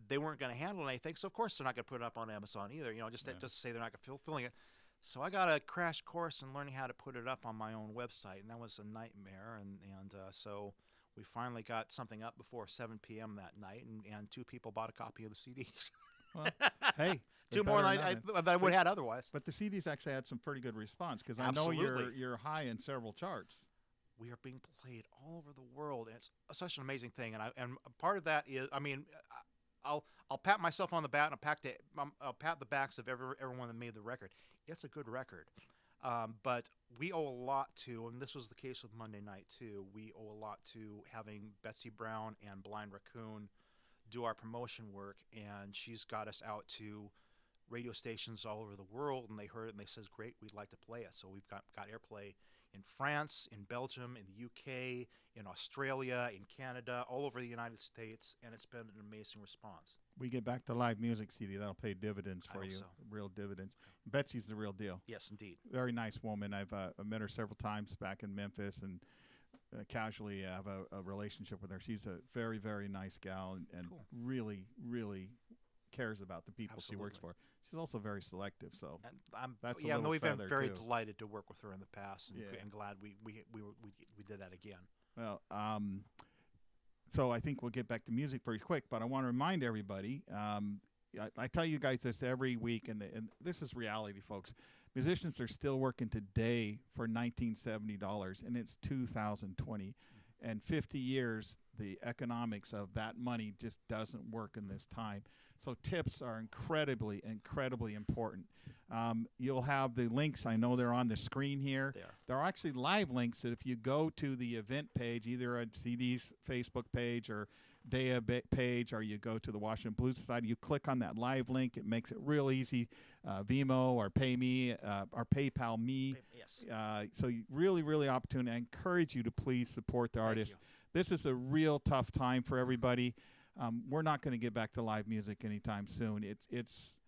They weren't going to handle anything, so of course they're not going to put it up on Amazon either. Just to say they're not going to filling it. So I got a crash course in learning how to put it up on my own website, and that was a nightmare. And so we finally got something up before 7 p.m. that night, and 2 people bought a copy of the CDs. Well, hey, 2 more than I would have had otherwise. But the CDs actually had some pretty good response, because I know you're high in several charts. We are being played all over the world, and it's such an amazing thing. And part of that is, I'll pat myself on the back, and I'll pat the backs of everyone that made the record. It's a good record, but we owe a lot to, and this was the case with Monday Night too. We owe a lot to having Betsy Brown and Blind Raccoon do our promotion work, and she's got us out to radio stations all over the world, and they heard it and they says, "Great, we'd like to play it." So we've got airplay in France, in Belgium, in the UK, in Australia, in Canada, all over the United States, and it's been an amazing response. We get back to live music, CD. That'll pay dividends for you, so. Real dividends. Betsy's the real deal. Yes, indeed. Very nice woman. I've met her several times back in Memphis, and casually have a relationship with her. She's a very, very nice gal, and cool. really, really cares about the people Absolutely. she works for. She's also very selective, so that's we've been very too. delighted to work with her in the past, and glad we did that again. Well, so I think we'll get back to music pretty quick, but I want to remind everybody. I tell you guys this every week, and this is reality, folks. Musicians are still working today for $1970, and it's 2020. And 50 years, the economics of that money just doesn't work in this time. So tips are incredibly, incredibly important. You'll have the links. I know they're on the screen here. There are actually live links that if you go to the event page, either at CD's Facebook page or DEA page, or you go to the Washington Blues Society, you click on that live link. It makes it real easy. Vimo or PayMe or PayPal me. Yes. So really, really opportunity. I encourage you to please support the artists. This is a real tough time for everybody. We're not going to get back to live music anytime soon. It's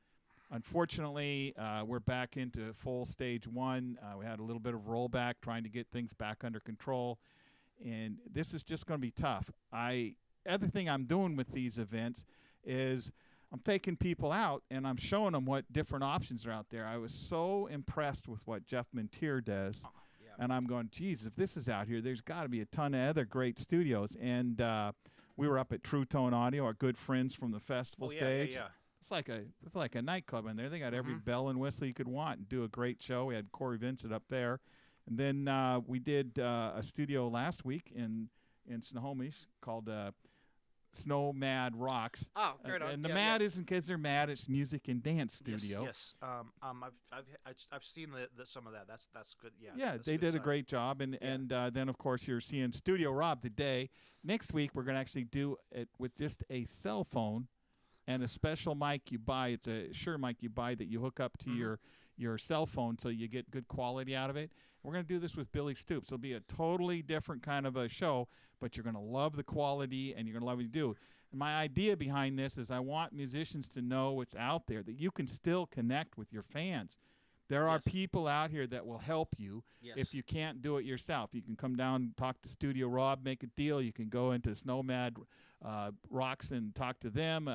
unfortunately we're back into full stage one. We had a little bit of rollback trying to get things back under control, and this is just going to be tough. Other thing I'm doing with these events is I'm taking people out and I'm showing them what different options are out there. I was so impressed with what Jeff Mintier does. And I'm going, geez, if this is out here, there's got to be a ton of other great studios. And we were up at True Tone Audio, our good friends from the festival stage. It's like a nightclub in there. They got every bell and whistle you could want and do a great show. We had Corey Vincent up there. And then we did a studio last week in Snohomish called Snow Mad Rocks. Oh, right on. And the mad isn't because they're mad; it's music and dance studio. Yes. I've seen some of that. That's good. Yeah. Yeah, that's they good did a stuff. great job, and then of course you're seeing Studio Rob today. Next week we're gonna actually do it with just a cell phone and a special mic you buy. It's a Shure mic you buy that you hook up to your cell phone, so you get good quality out of it. We're gonna do this with Billy Stoops. It'll be a totally different kind of a show, but you're gonna love the quality and you're gonna love what you do. And my idea behind this is I want musicians to know what's out there, that you can still connect with your fans. There are people out here that will help you if you can't do it yourself. You can come down, talk to Studio Rob, make a deal. You can go into Snow Mad Rocks and talk to them.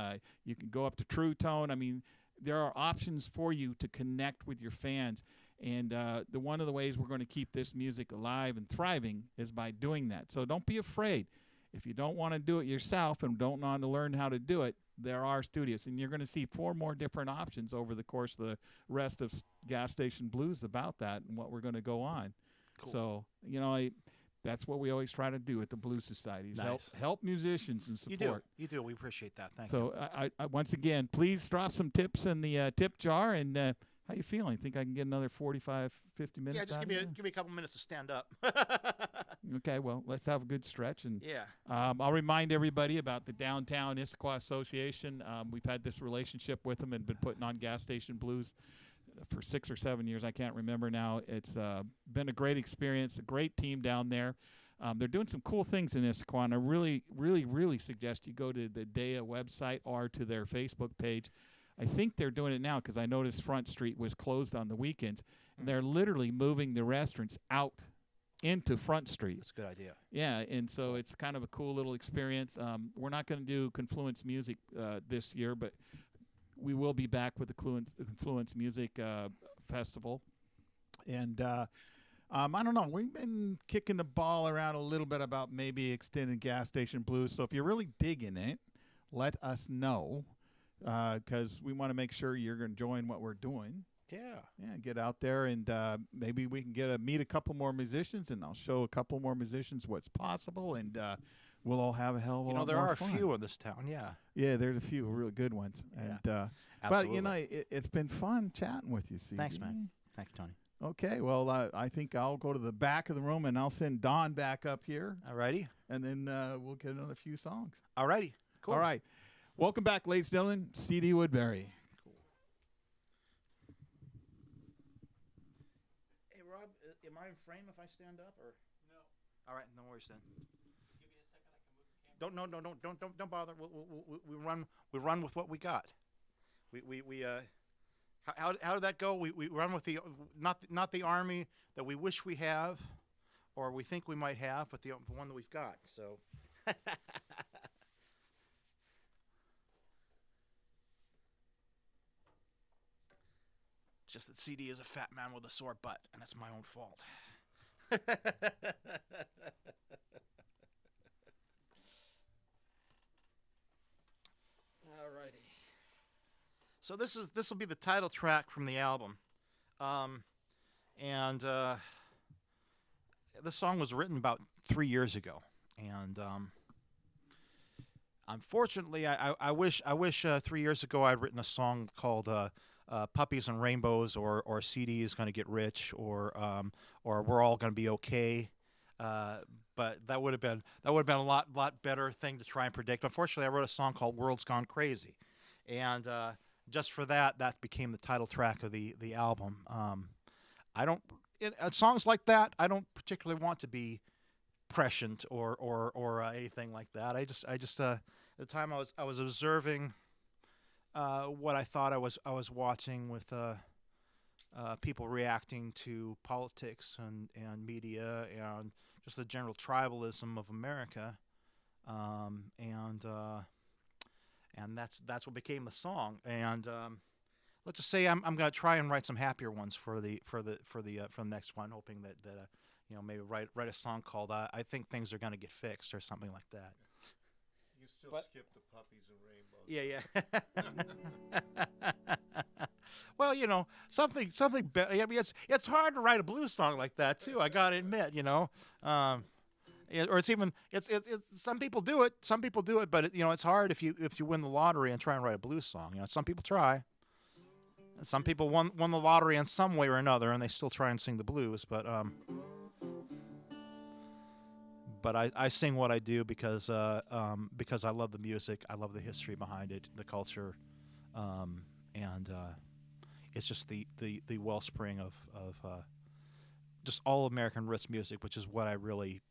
You can go up to True Tone. I mean, there are options for you to connect with your fans. And one of the ways we're going to keep this music alive and thriving is by doing that. So don't be afraid. If you don't want to do it yourself and don't want to learn how to do it, there are studios. And you're going to see 4 more different options over the course of the rest of Gas Station Blues about that and what we're going to go on. Cool. So, that's what we always try to do at the Blues Societies. Nice. Help musicians and support. You do. We appreciate that. Thank you. So, I once again, please drop some tips in the tip jar. And how you feeling? Think I can get another 45, 50 minutes? Yeah, just give me a couple minutes to stand up. Okay, well, let's have a good stretch. And I'll remind everybody about the Downtown Issaquah Association. We've had this relationship with them and been putting on Gas Station Blues for 6 or 7 years. I can't remember now. It's been a great experience, a great team down there. They're doing some cool things in Issaquah, and I really, really, really suggest you go to the DEA website or to their Facebook page. I think they're doing it now because I noticed Front Street was closed on the weekends. And they're literally moving the restaurants out into Front Street. That's a good idea. Yeah, and so it's kind of a cool little experience. We're not going to do Confluence Music this year, but we will be back with the Confluence Music Festival. And I don't know. We've been kicking the ball around a little bit about maybe extending Gas Station Blues. So if you're really digging it, let us know because we want to make sure you're enjoying what we're doing. Yeah, get out there and maybe we can meet a couple more musicians, and I'll show a couple more musicians what's possible, and we'll all have a hell of a lot there more are fun. a few in this town, Yeah, there's a few really good ones. Yeah, and but it's been fun chatting with you, CD. Thanks, man. Thank you, Tony. Okay, well, I think I'll go to the back of the room and I'll send Don back up here. Alrighty. And then we'll get another few songs. Alrighty. Cool. All right. Welcome back, ladies and gentlemen. CD Woodbury. Am I in frame if I stand up or no? All right, no worries then. Give me a second. I can move the camera. Don't bother. We run with what we got. How did that go? We run with the not the army that we wish we have, or we think we might have, but the one that we've got. So. Just that CD is a fat man with a sore butt, and that's my own fault. Alrighty. So this will be the title track from the album, and this song was written about 3 years ago, and unfortunately, I wish 3 years ago I'd written a song called. Puppies and Rainbows, or CD is going to get rich, or we're all going to be okay. But that would have been a lot better thing to try and predict. Unfortunately, I wrote a song called World's Gone Crazy, and just for that became the title track of the album. Songs like that, I don't particularly want to be prescient or anything like that. I just at the time I was observing. What I thought I was watching with people reacting to politics and media and just the general tribalism of America, and that's what became the song. And let's just say I'm going to try and write some happier ones for the next one, hoping that maybe write a song called "I Think Things Are Going to Get Fixed" or something like that. You still skip the puppies and rainbows. Yeah. Well, something better. I mean, it's hard to write a blues song like that too. I gotta admit, Or it's even it's some people do it. Some people do it, but it's hard if you win the lottery and try and write a blues song. Some people try. Some people won the lottery in some way or another, and they still try and sing the blues. But I sing what I do because I love the music. I love the history behind it, the culture, and it's just the wellspring of just all American roots music, which is what I really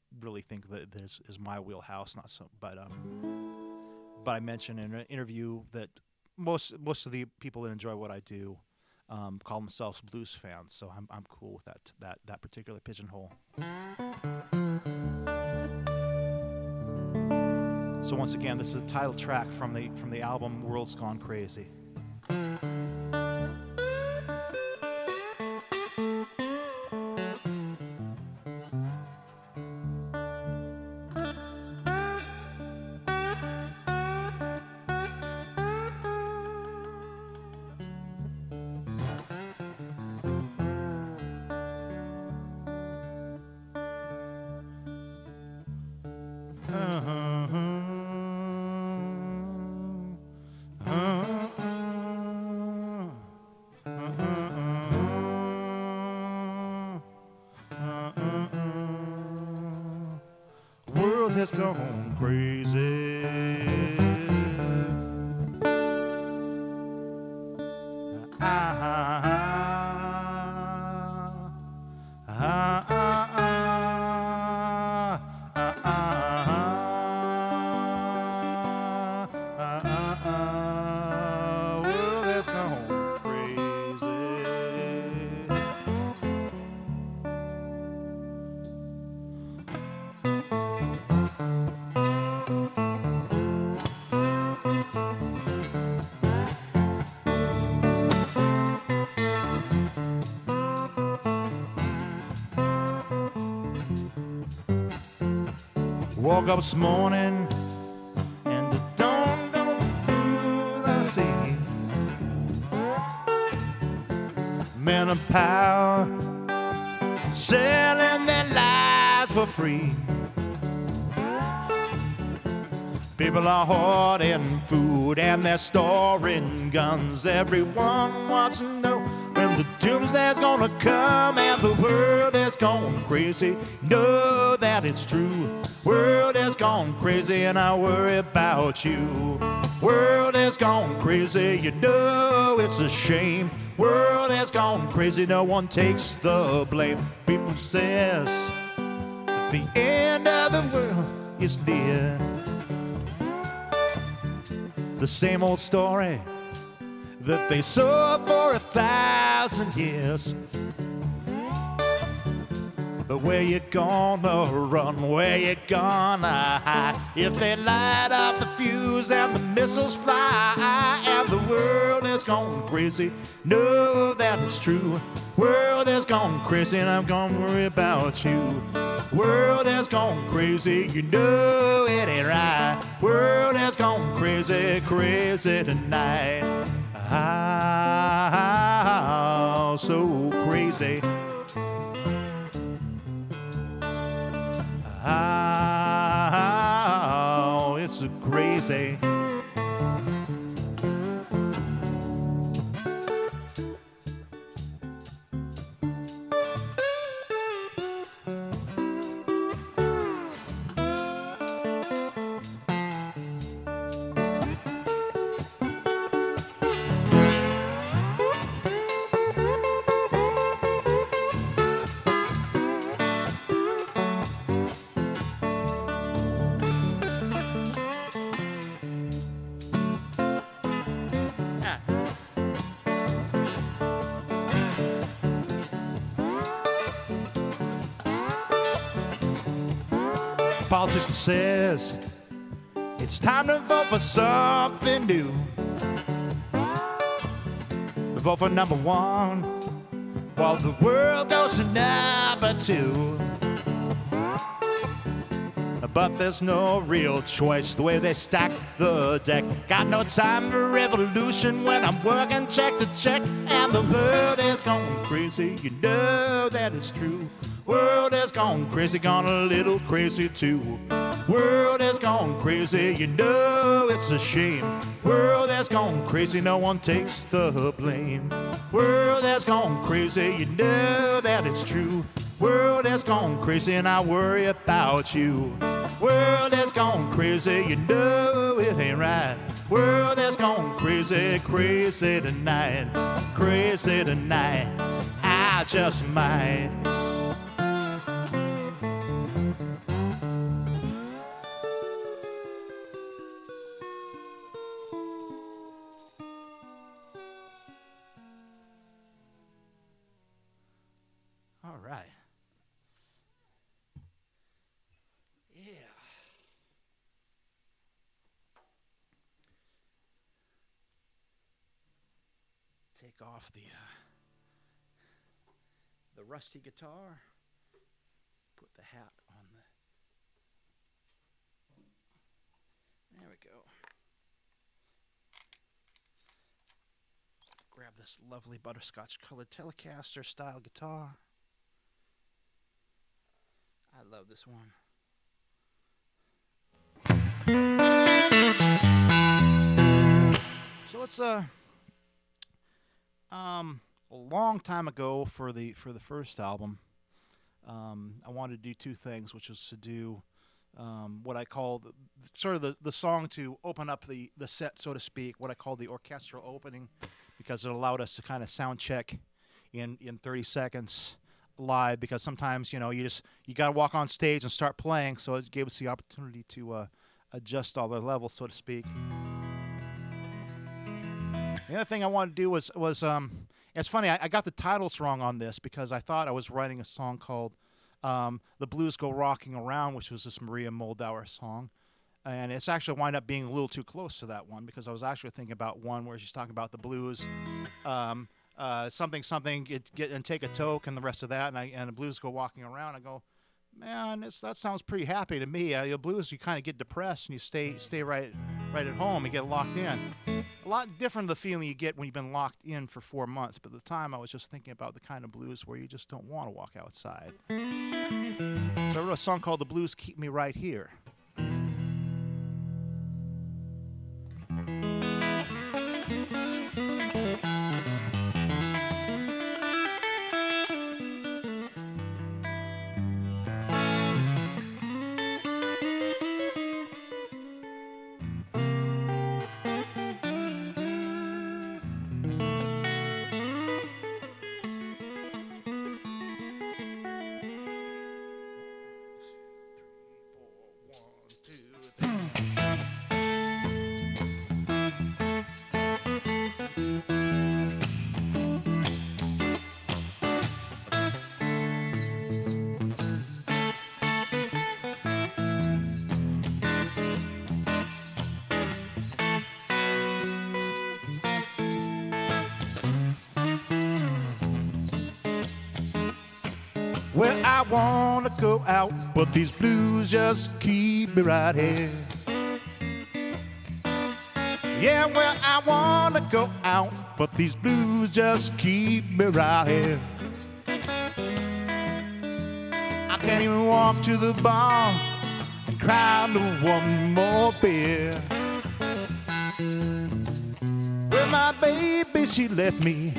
think that this is my wheelhouse. Not so, but I mentioned in an interview that most of the people that enjoy what I do call themselves blues fans. So I'm cool with that particular pigeonhole. So once again, this is the title track from the album World's Gone Crazy. World has gone crazy. World has gone crazy. Woke up this morning and the dawn I see men of power selling their lives for free. People are hoarding food and they're storing guns. Everyone wants to know when the doomsday's gonna come and the world has gone crazy. Know that it's true. World has gone crazy and I worry about you. World has gone crazy, you know it's a shame. World has gone crazy, no one takes the blame. People says that the end of the world is near. The same old story that they saw for 1,000 years. But where you gonna run? Where you gonna hide? If they light up the fuse and the missiles fly and the world has gone crazy, know that it's true. World has gone crazy and I'm gonna worry about you. World has gone crazy, you know it ain't right. World has gone crazy, crazy tonight. Ah, so crazy. Oh, it's so crazy. Politician says it's time to vote for something new. Vote for number one while the world goes to number two. but there's no real choice the way they stack the deck. Got no time for revolution when I'm working check to check, and the world is going crazy, you know that it's true. World is gone crazy, gone a little crazy too. World has gone crazy, you know it's a shame. World has gone crazy, no one takes the blame. World has gone crazy, you know that it's true. World has gone crazy and I worry about you. World has gone crazy, you know it ain't right. World has gone crazy, crazy tonight. Crazy tonight, I just might. All right. Yeah. Take off the rusty guitar. Put the hat on the. There we go. Grab this lovely butterscotch colored Telecaster style guitar. I love this one. So it's a long time ago for the first album. I wanted to do two things, which was to do what I call the song to open up the set, so to speak, what I call the orchestral opening, because it allowed us to kind of sound check in 30 seconds live, because sometimes, you know, you got to walk on stage and start playing, so it gave us the opportunity to adjust all the levels, so to speak. The other thing I wanted to do was it's funny, I got the titles wrong on this because I thought I was writing a song called The Blues Go Rocking Around, which was this Maria Moldauer song. And it's actually wound up being a little too close to that one, because I was actually thinking about one where she's talking about the blues, something, get and take a toke and the rest of that, and the blues go walking around. I go, man, that sounds pretty happy to me. The blues, you kind of get depressed and you stay right at home. You get locked in. A lot different the feeling you get when you've been locked in for 4 months. But at the time, I was just thinking about the kind of blues where you just don't want to walk outside. So I wrote a song called "The Blues Keep Me Right Here." Well, I wanna go out, but these blues just keep me right here. Yeah, well, I wanna go out, but these blues just keep me right here. I can't even walk to the bar and cry no one more beer. Well, my baby, she left me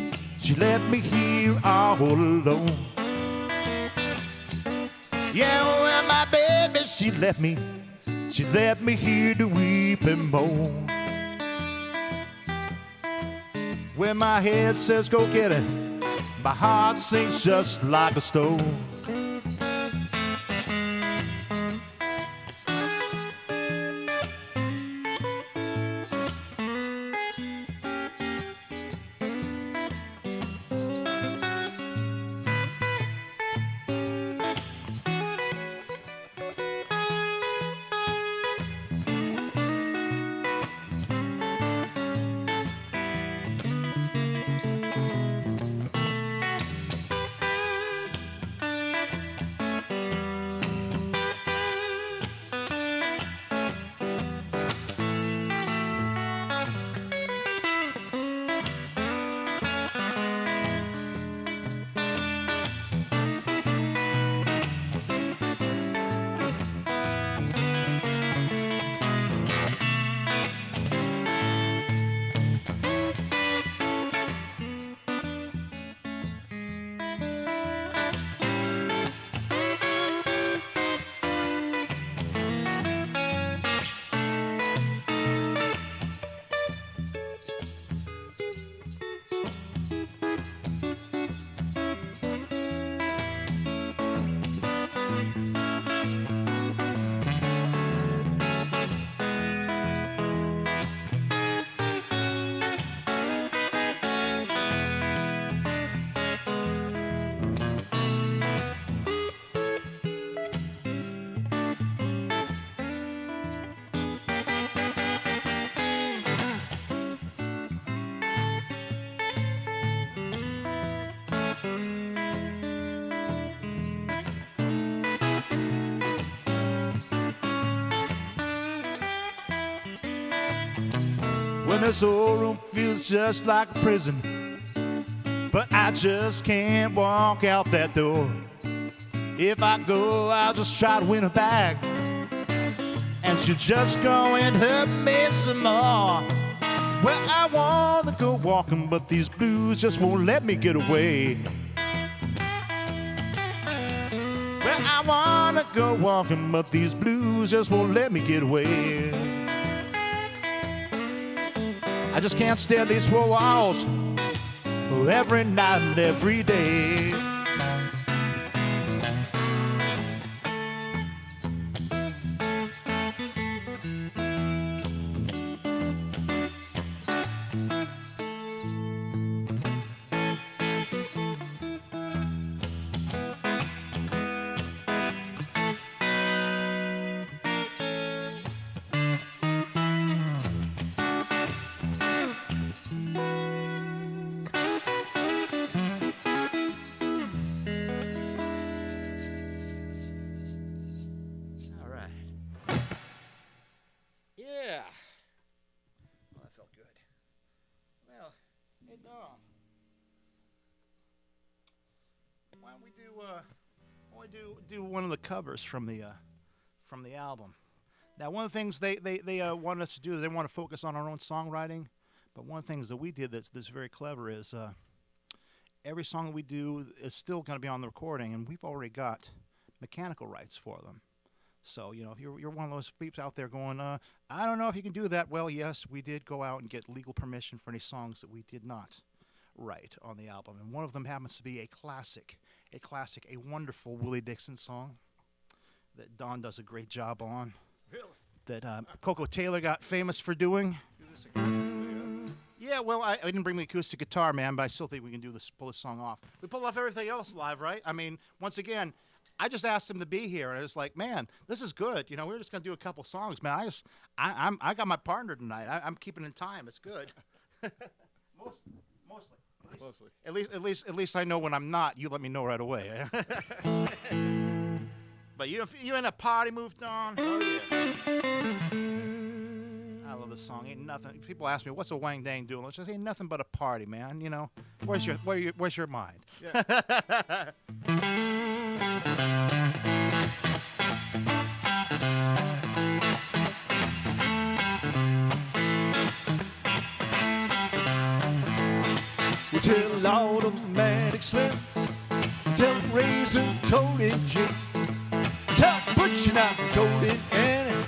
here all alone. Yeah, well, my baby, she left me here to weep and moan. When my head says go get it, my heart sinks just like a stone. when this old room feels just like a prison, but I just can't walk out that door. If I go, I'll just try to win her back, and she'll just go and hurt me some more. Well, I want to go walking, but these blues just won't let me get away. Well, I want to go walking, but these blues just won't let me get away. I just can't stare at these four walls every night and every day. Why don't we do one of the covers from the album? Now, one of the things they want us to do, they want to focus on our own songwriting. But one of the things that we did that's very clever is every song that we do is still going to be on the recording, and we've already got mechanical rights for them. So, you know, if you're one of those people out there going, I don't know if you can do that. Well, yes, we did go out and get legal permission for any songs that we did not write on the album. And one of them happens to be a classic, a wonderful Willie Dixon song that Don does a great job on. Really? That Coco Taylor got famous for doing. Yeah, well, I didn't bring the acoustic guitar, man, but I still think we can pull this song off. We pull off everything else live, right? I mean, once again, I just asked him to be here, and I was like, man, this is good. You know, we're just gonna do a couple songs, man. I got my partner tonight. I'm keeping in time. It's good. Mostly. At least I know when I'm not. You let me know right away. But you in a party move, Don? Oh yeah. I love this song. Ain't nothing. People ask me, "What's a wang dang doing?" It's just ain't nothing but a party, man. You know, where's your mind? Yeah. We tell automatic slim, tell razor-toted Jim, tell butcher knife-toted Annie,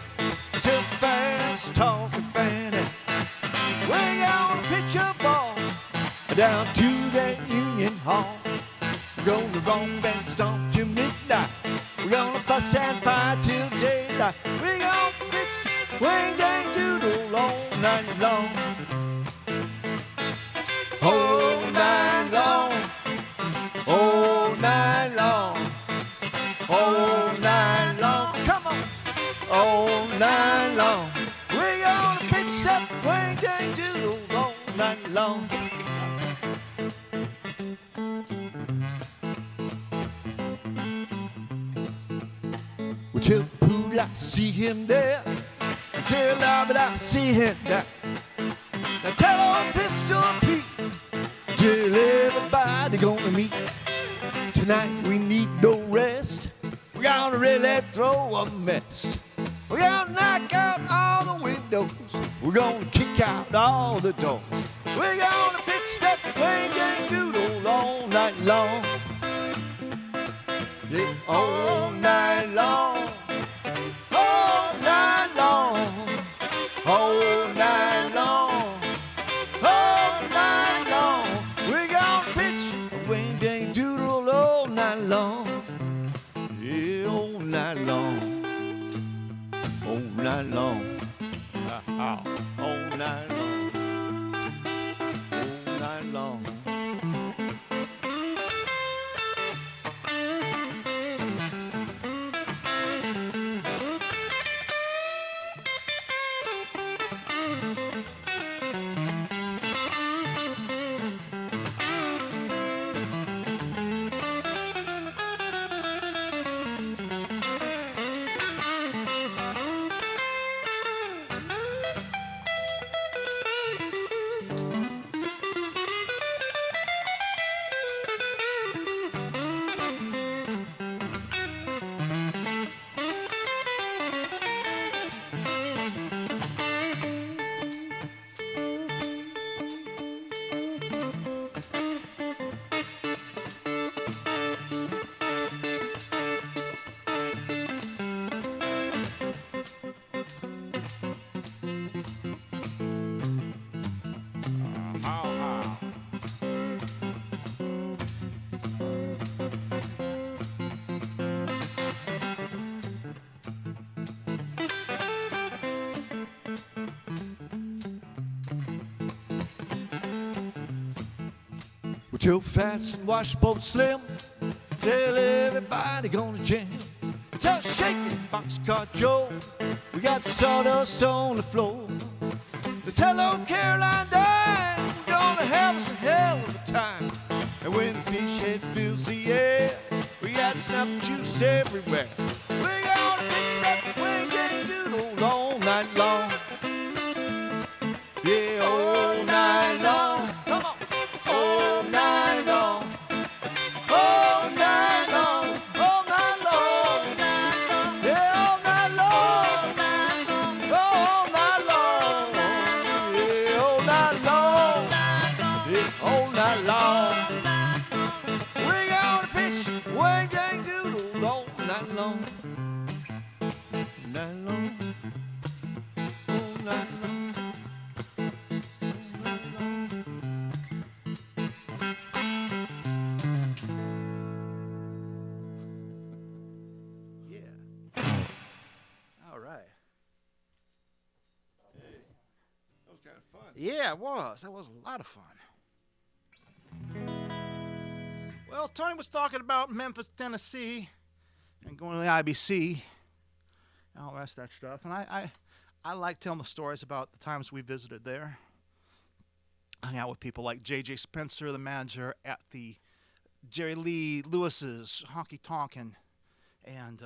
tell fast-talking Fanny. We're gonna pitch a ball down to that Union Hall. We're gonna romp and stomp till midnight. We're gonna fuss and fight till daylight. We're gonna pitch wing dang doodle all night long. All night long, all night long, all night long. Come on, all night long. We're gonna pitch that wing dang doodle all night long. Well, tell the pool I see him there. Tell Albert I see him there. Now tell old Pistol Pete. Tell everybody gonna meet. Tonight we need no rest. We're gonna really throw a mess. We're gonna knock out all the windows. We're gonna kick out all the doors. We're gonna pitch that wing dang doodle all night long. Yeah, all night long. All night long. All night long. All night long. We're gonna pitch a wing dang doodle all night long. Yeah, all night long. All night long. All night long. All night long. Joe Fast and Washboard Slim. Tell everybody gonna jam. Tell Shaky, Boxcar Joe, we got sawdust on the floor. Tell old Caroline Dime, we're gonna have us a hell of a time. And when the fish head fills the air, we got snap juice everywhere. We gonna fix that wing game doodle all night long. Yeah, all night long. Come on, all night long. All night long, all night long. Yeah, all night long. All night long. Yeah, all night long. Yeah, all night long. We gonna pitch wing gang doodle all night long. Night long. All night long. All right. That was kind of fun. Yeah, it was. That was a lot of fun. Well, Tony was talking about Memphis, Tennessee, and going to the IBC, and all the rest of that stuff. And I like telling the stories about the times we visited there. Hung out with people like J.J. Spencer, the manager at the Jerry Lee Lewis's Honky Tonk and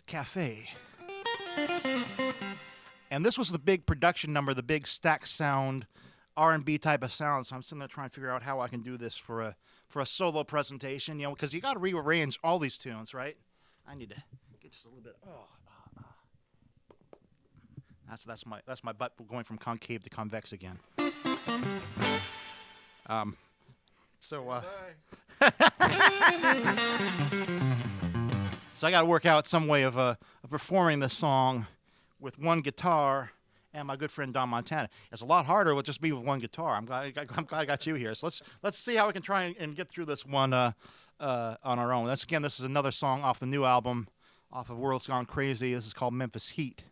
Cafe. And this was the big production number, the big stack sound, R&B type of sound. So I'm sitting there trying to figure out how I can do this for a solo presentation, you know, because you got to rearrange all these tunes, right? I need to get just a little bit. That's my butt going from concave to convex again. So I got to work out some way of performing this song with one guitar and my good friend Don Montana. It's a lot harder with just me with one guitar. I'm glad I got you here. So let's see how we can try and get through this one on our own. This is another song off the new album, off of World's Gone Crazy. This is called Memphis Heat.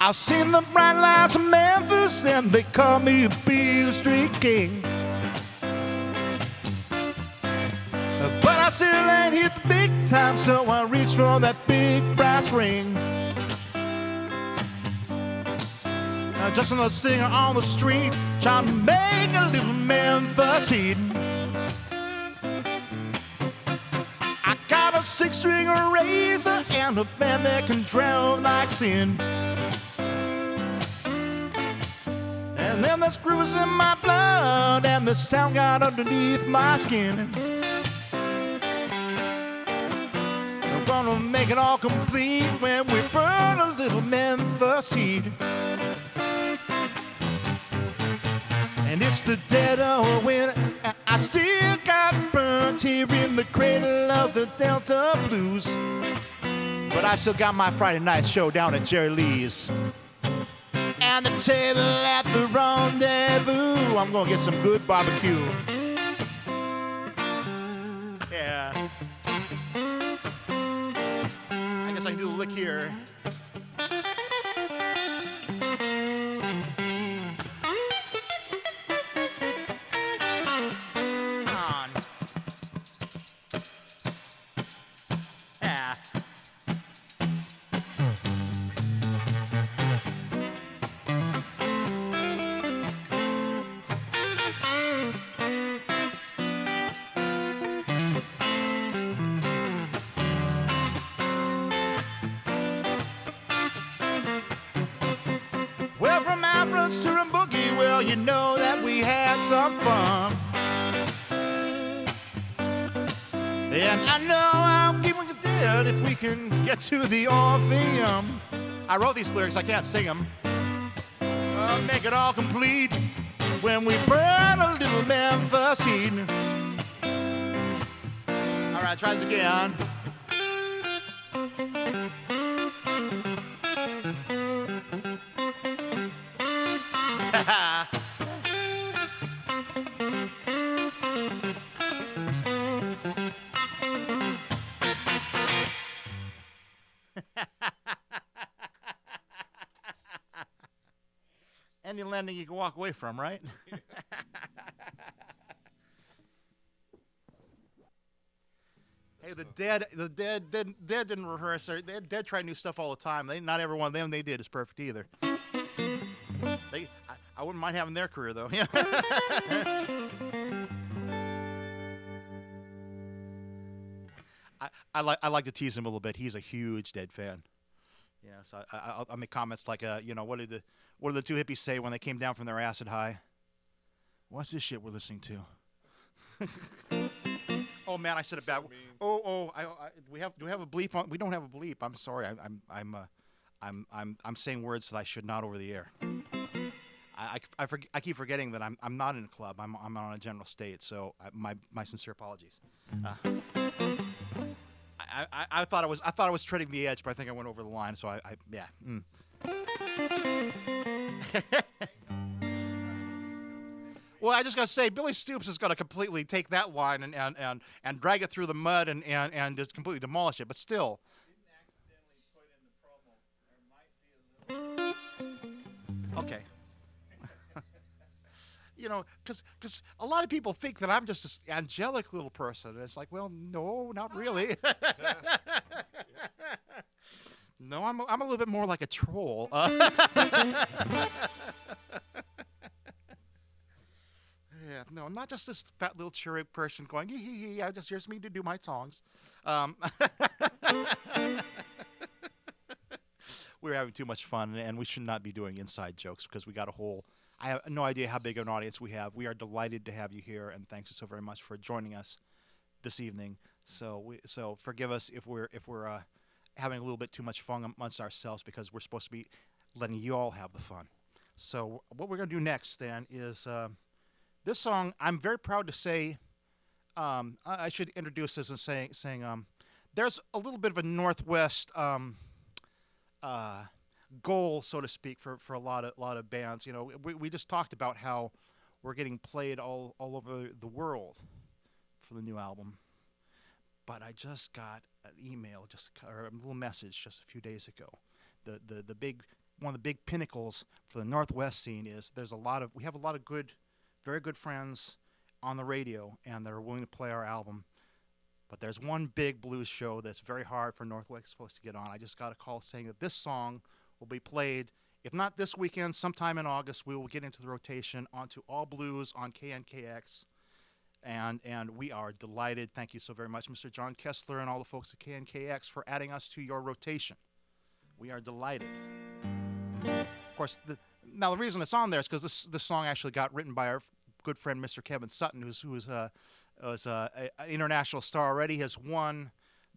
I've seen the bright lights of Memphis and they call me a Beale Street King. But I still ain't hit the big time, so I reach for that big brass ring. Just another singer on the street trying to make a little Memphis heat. I got a 6-string razor and a band that can drown like sin. And then there's grooves in my blood and the sound got underneath my skin. I'm gonna make it all complete when we burn a little Memphis heat. And it's the dead of winter, and I still got burnt here in the cradle of the Delta Blues. But I still got my Friday night show down at Jerry Lee's. And the table at the rendezvous, I'm gonna get some good barbecue. Yeah. I guess I can do the lick here. Come on. Yeah. Well, from Afros to a boogie, well, you know that we had some fun. And I know I'll keep it dead if we can get to the Orpheum. I wrote these lyrics, I can't sing them. Make it all complete when we burn a little Memphis heat. All right, try this again. Any landing you can walk away from, right? Hey, the dead didn't rehearse. The dead try new stuff all the time. Not every one of them they did is perfect either. I wouldn't mind having their career though. I like to tease him a little bit. He's a huge Dead fan. Yeah, so I'll make comments like, what did the two hippies say when they came down from their acid high? What's this shit we're listening to? Oh man, I said it bad. Do we have a bleep on? We don't have a bleep. I'm sorry. I'm saying words that I should not over the air. I keep forgetting that I'm not in a club. I'm on a general state. So my sincere apologies. I thought I was treading the edge, but I think I went over the line. So yeah. Well, I just gotta say, Billy Stoops is gonna completely take that line and drag it through the mud and just completely demolish it. But still. Okay. Because a lot of people think that I'm just this angelic little person. And it's like, well, no, not really. No, I'm a little bit more like a troll. Yeah, no, not just this fat little cheery person going, hee, here's me to do my songs. We're having too much fun, and we should not be doing inside jokes because we got a whole. I have no idea how big of an audience we have. We are delighted to have you here, and thanks so very much for joining us this evening. So forgive us if we're having a little bit too much fun amongst ourselves because we're supposed to be letting you all have the fun. So what we're going to do next then is this song. I'm very proud to say. I should introduce this and saying there's a little bit of a Northwest. Goal, so to speak, for a lot of bands. We just talked about how we're getting played all over the world for the new album. But I just got an email, or a little message, just a few days ago. The big one of the big pinnacles for the Northwest scene is we have a lot of very good friends on the radio, and they're willing to play our album. But there's one big blues show that's very hard for Northwest folks to get on. I just got a call saying that this song will be played, if not this weekend, sometime in August. We will get into the rotation onto All Blues on KNKX. And we are delighted. Thank you so very much, Mr. John Kessler and all the folks at KNKX for adding us to your rotation. We are delighted. Of course, now the reason it's on there is because this song actually got written by our good friend, Mr. Kevin Sutton, who is an international star already, has won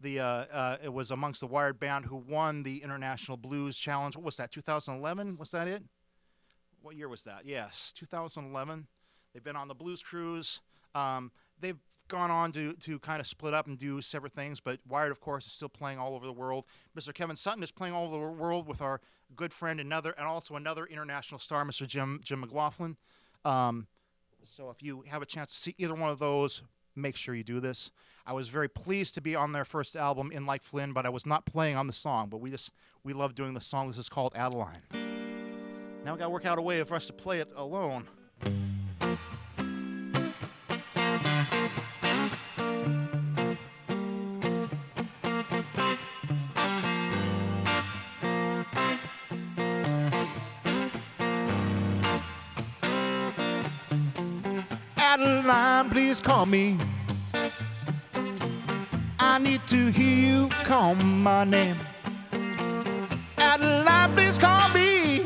it was amongst the Wired Band who won the International Blues Challenge. What was that, 2011? Was that it? What year was that? Yes, 2011. They've been on the Blues Cruise. They've gone on to kind of split up and do separate things, but Wired, of course, is still playing all over the world. Mr. Kevin Sutton is playing all over the world with our good friend and also another international star, Mr. Jim McLaughlin. So if you have a chance to see either one of those, make sure you do this. I was very pleased to be on their first album, In Like Flynn, but I was not playing on the song. But we love doing the song. This is called Adeline. Now we got to work out a way for us to play it alone. Adeline, please call me. I need to hear you call my name. Adeline, please call me.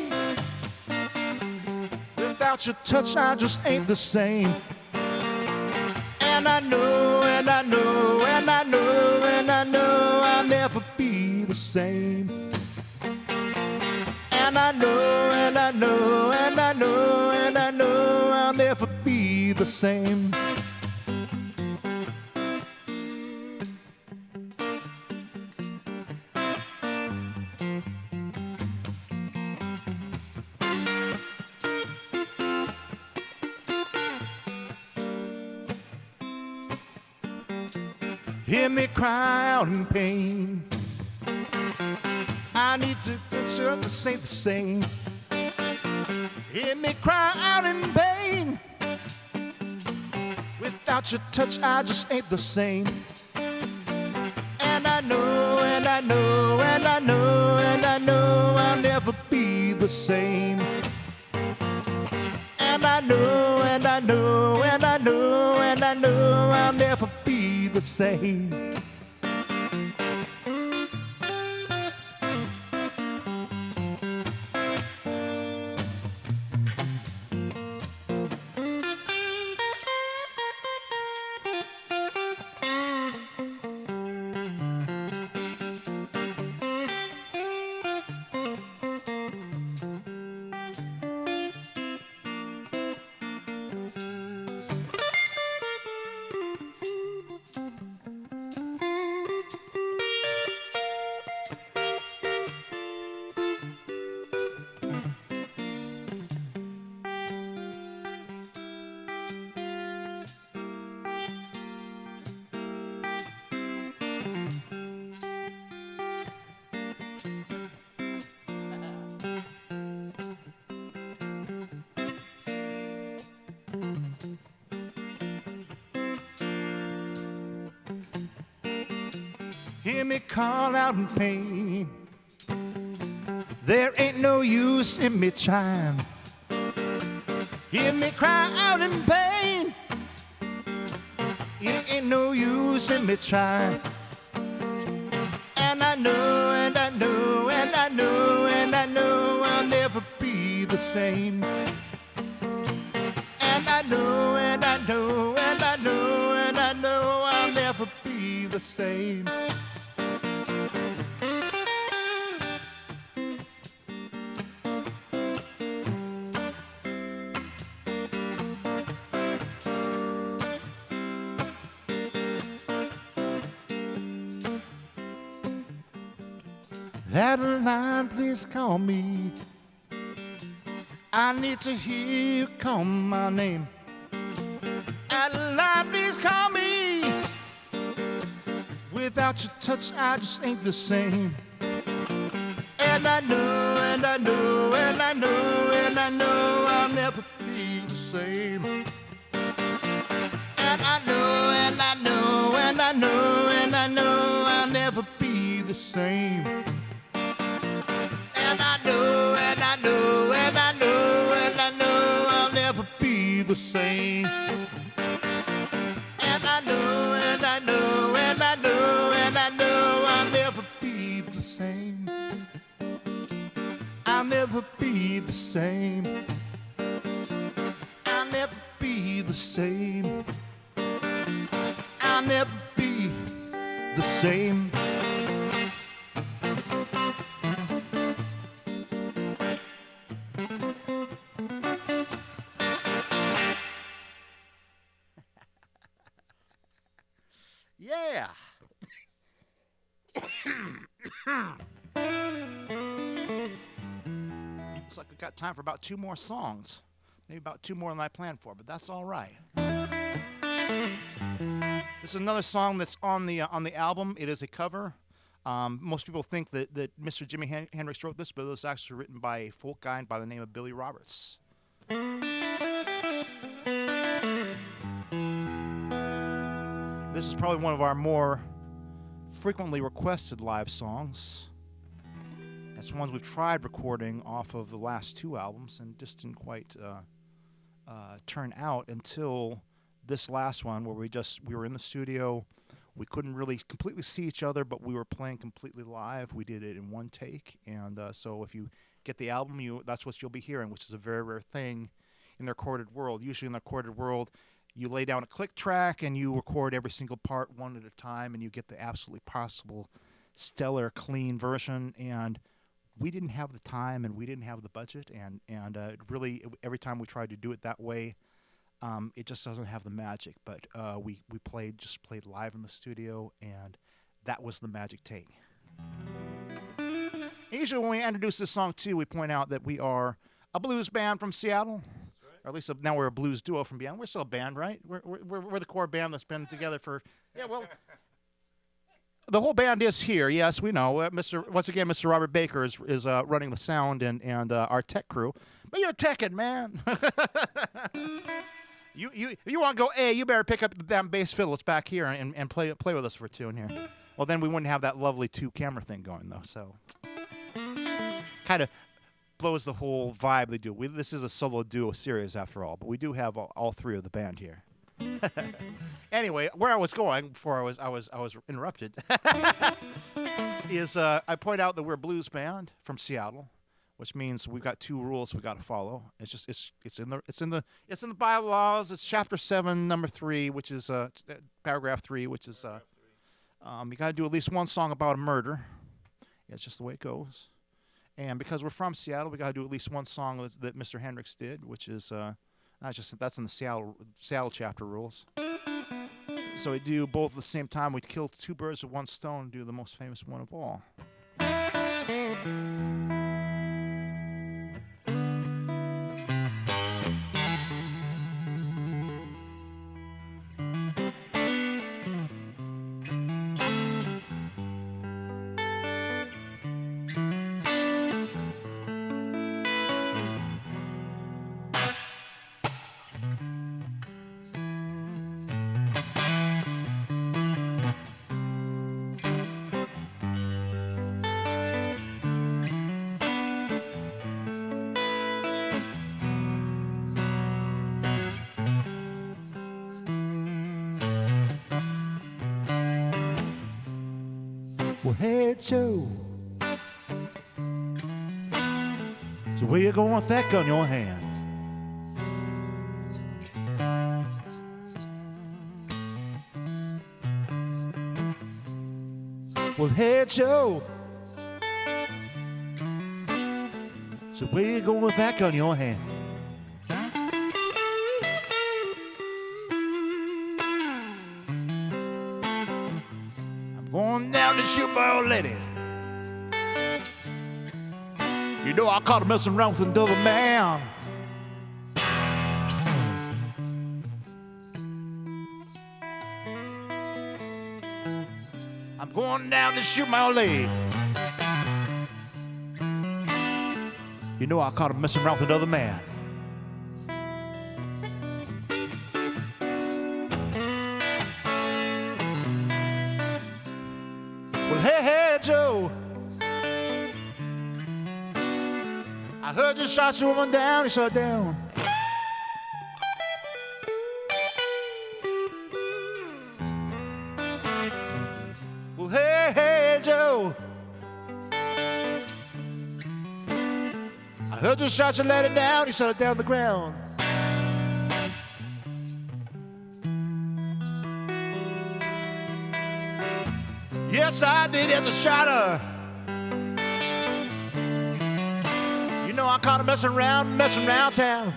Without your touch, I just ain't the same. And I know, and I know, and I know, and I know I'll never be the same. And I I know, and I know, and I know, and I know I'll never be the same. Hear me cry out in pain. I need to say the same. Hear me cry out in pain. Without your touch, I just ain't the same. And I know, and I know, and I know, and I know I'll never be the same. And I know, and I know, and I know, and I know I'll never be the same. Hear me call out in pain. There ain't no use in me trying. Hear me cry out in pain. There ain't no use in me trying. And I know, and I know, and I know, and I know I'll never be the same. And I know, and I know, and I know, and I know I'll never be the same. Adeline, please call me. I need to hear you call my name. Adeline, please call me. Without your touch, I just ain't the same. And I know, and I know, and I know, and I know I'll never be the same. And I know, and I know, and I know, and I know I'll never be the same. And I know, and I know, and I know, and I know I'll never be the same. And I know, and I know, and I know, and I know I'll never be the same. I'll never be the same. I'll never be the same. I'll never be the same. Yeah. Looks like we got time for about 2 more songs. Maybe about 2 more than I planned for, but that's all right. This is another song that's on the album. It is a cover. Most people think that Mr. Jimi Hendrix wrote this, but it was actually written by a folk guy by the name of Billy Roberts. This is probably one of our more frequently requested live songs. It's ones we've tried recording off of the last 2 albums and just didn't quite turn out until this last one, where we were in the studio. We couldn't really completely see each other, but we were playing completely live. We did it in one take, and so if you get the album, that's what you'll be hearing, which is a very rare thing in the recorded world. Usually in the recorded world, you lay down a click track and you record every single part one at a time, and you get the absolutely possible stellar, clean version. And we didn't have the time and we didn't have the budget, and really every time we tried to do it that way, it just doesn't have the magic. But we played live in the studio, and that was the magic take. And usually when we introduce this song too, we point out that we are a blues band from Seattle. Or at least now we're a blues duo from beyond. We're still a band, right? We're the core band that's been together for, yeah, well, the whole band is here. Yes, we know. Once again, Mr. Robert Baker is running the sound and our tech crew. But you're teching, man. you want to go, hey, you better pick up the damn bass fiddle. It's back here and play with us for a tune here. Well, then we wouldn't have that lovely 2-camera thing going, though. So kind of blows the whole vibe they do. This is a solo duo series after all, but we do have all three of the band here. Anyway, where I was going before I was interrupted is I point out that we're a blues band from Seattle, which means we've got 2 rules we got to follow. It's in the bylaws. It's chapter 7, number 3, which is paragraph 3, which is you got to do at least one song about a murder. Yeah, it's just the way it goes. And because we're from Seattle, we got to do at least one song that Mr. Hendricks did, which is that's in the Seattle chapter rules. So we do both at the same time. We kill 2 birds with one stone and do the most famous one of all. Well, hey, Joe. So where you going with that gun in your hand? Well, hey, Joe. So where you going with that gun in your hand? Going down to shoot my old lady. You know I caught her messing around with another man. I'm going down to shoot my old lady. You know I caught her messing around with another man. Well, hey, Joe, I heard you shot your woman down. You shot her down. Well, hey, Joe, I heard you shot your lady down. You shot her down on the ground. Yes, I did as a shotter. You know I caught her messing around town.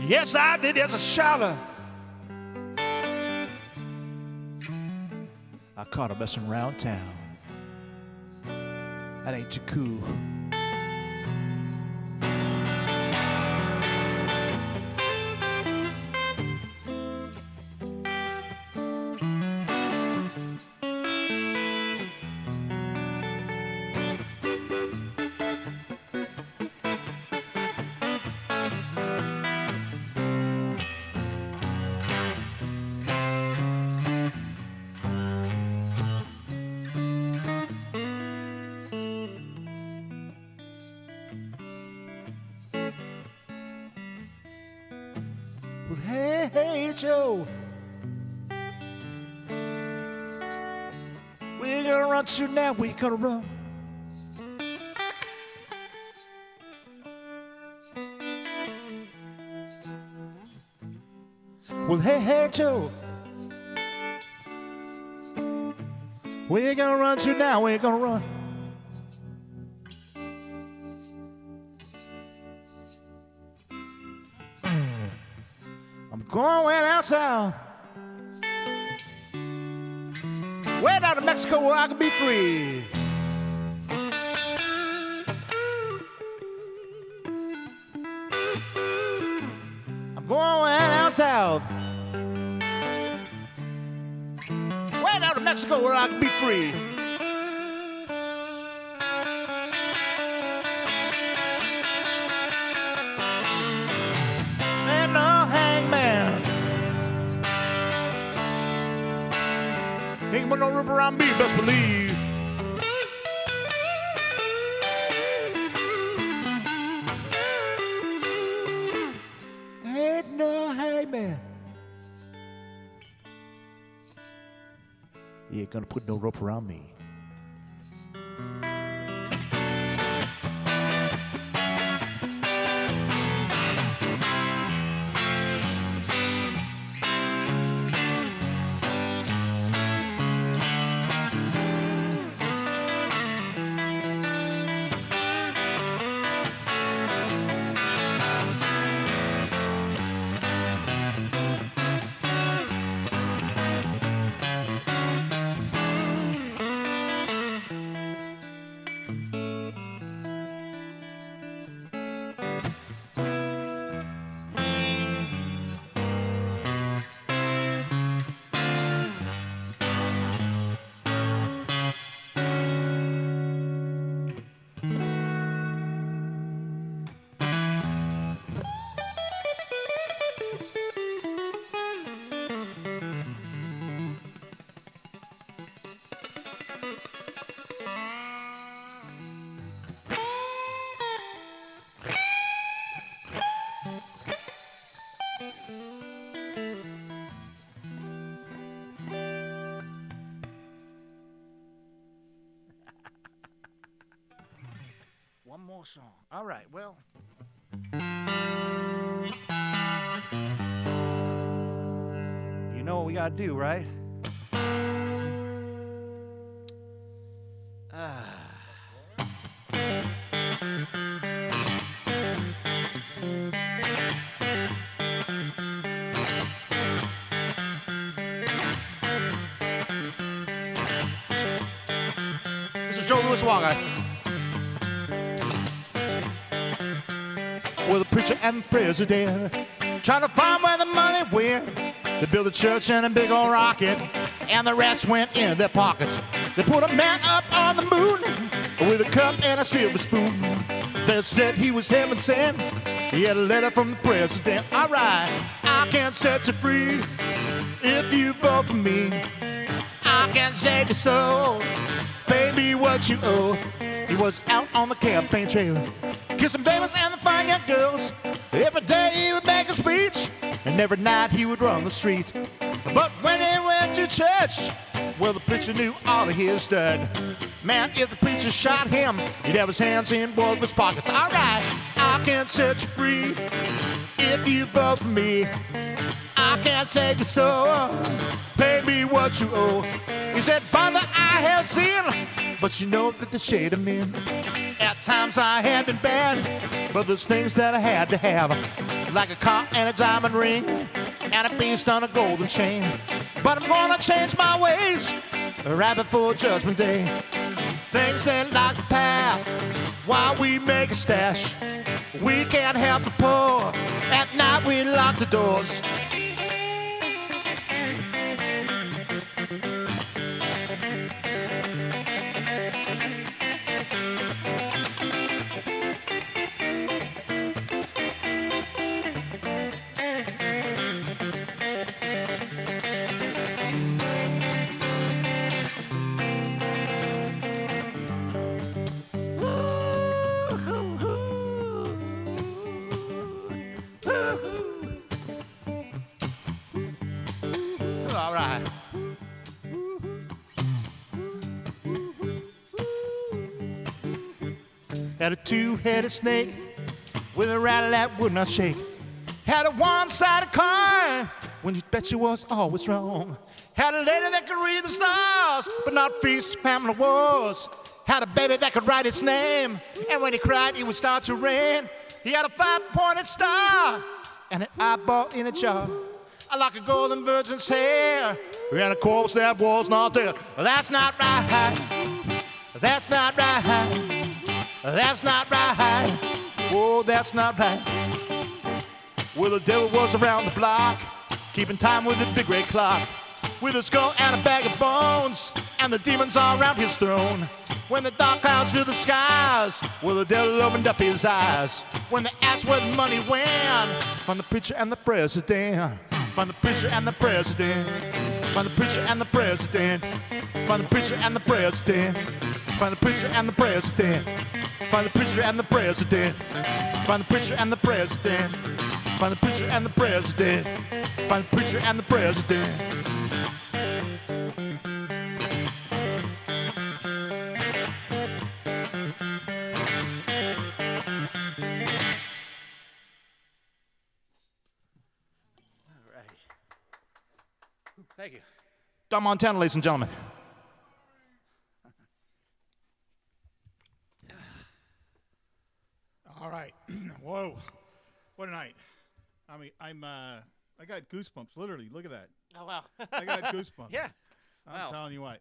Yes, I did as a shotter. I caught her messing around town. That ain't too cool. Well, hey, Joe, we're gonna run to now, we're gonna run. Well, hey, Joe, Where you gonna run to now? Where you gonna run? I'm going out south, way down to Mexico where I can be free. I'm going out south, way down to Mexico where I can be free. And no hangman ain't got no rope around me, best believe. Ain't no hangman. You ain't gonna put no rope around me. One more song. All right, well. You know what we gotta do, right? This is Joe Louis Walker. With the preacher and the president trying to find where the money went. They built a church and a big old rocket, and the rest went in their pockets. They put a man up on the moon with a cup and a silver spoon. They said he was heaven sent. He had a letter from the president. All right, I can set you free if you vote for me. I can save your soul, pay me what you owe. He was out on the campaign trail, kissing babies and the fine young girls. Every day he would make a speech, and every night he would run the street. But when he went to church, well, the preacher knew all of his stud. Man, if the preacher shot him, he'd have his hands in both of his pockets. All right, I can set you free if you vote for me. I can save your soul, pay me what you owe. He said, Father, I have sinned, but you know that the shade of men. At times I have been bad, but there's things that I had to have, like a car and a diamond ring, and a beast on a golden chain. But I'm gonna change my ways right before Judgment Day. Things ain't like the past while we make a stash. We can't help the poor, at night we lock the doors. All right. Had a two-headed snake with a rattle that would not shake. Had a one-sided coin when you bet you was always wrong. Had a lady that could read the stars, but not feast family wars. Had a baby that could write its name, and when he cried, it would start to rain. He had a 5-pointed star and an eyeball in a jar. I like a golden virgin's hair, and of course that was not there. That's not right. That's not right. That's not right. Oh, that's not right. Well, the devil was around the block, keeping time with the big red clock, with a skull and a bag of bones, and the demons all around his throne. When the dark clouds filled the skies, well, the devil opened up his eyes. When they asked where the money went, from the preacher and the president, from the preacher and the president, from the preacher and the president, from the preacher and the president, from the preacher and the president, from the preacher and the president, from the preacher and the president, from the preacher and the president, from the preacher and the president. Thank you. Don Montana, ladies and gentlemen. All right. Whoa. What a night. I mean, I got goosebumps, literally. Look at that. Oh, wow. I got goosebumps. Yeah. I'm telling you what.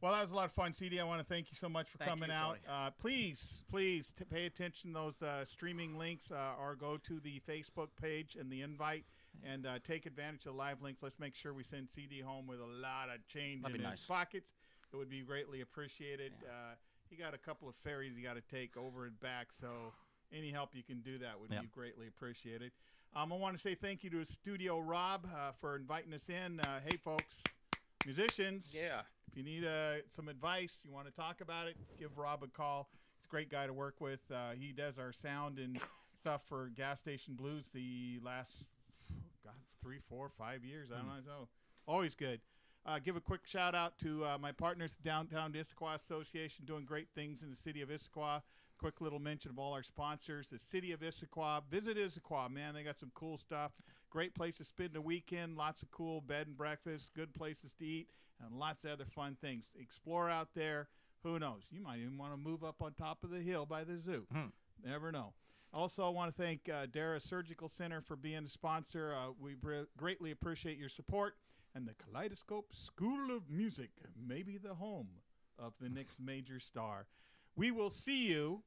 Well, that was a lot of fun, CD. I want to thank you so much for coming out. Please pay attention to those streaming links or go to the Facebook page and the invite and take advantage of the live links. Let's make sure we send CD home with a lot of change in his pockets. It would be greatly appreciated. Yeah. He got a couple of ferries you got to take over and back, so any help you can do that would be greatly appreciated. I want to say thank you to Studio Rob for inviting us in. Hey, folks, musicians. Yeah. If you need some advice, you want to talk about it, give Rob a call. He's a great guy to work with. He does our sound and stuff for Gas Station Blues the last, 3, 4, 5 years. I don't know. Always good. Give a quick shout out to my partners, the Downtown Issaquah Association, doing great things in the city of Issaquah. Quick little mention of all our sponsors, the city of Issaquah. Visit Issaquah, man. They got some cool stuff. Great place to spend a weekend. Lots of cool bed and breakfast, good places to eat, and lots of other fun things. Explore out there. Who knows? You might even want to move up on top of the hill by the zoo. Never know. Also, I want to thank Dara Surgical Center for being a sponsor. We greatly appreciate your support. And the Kaleidoscope School of Music may be the home of the next major star. We will see you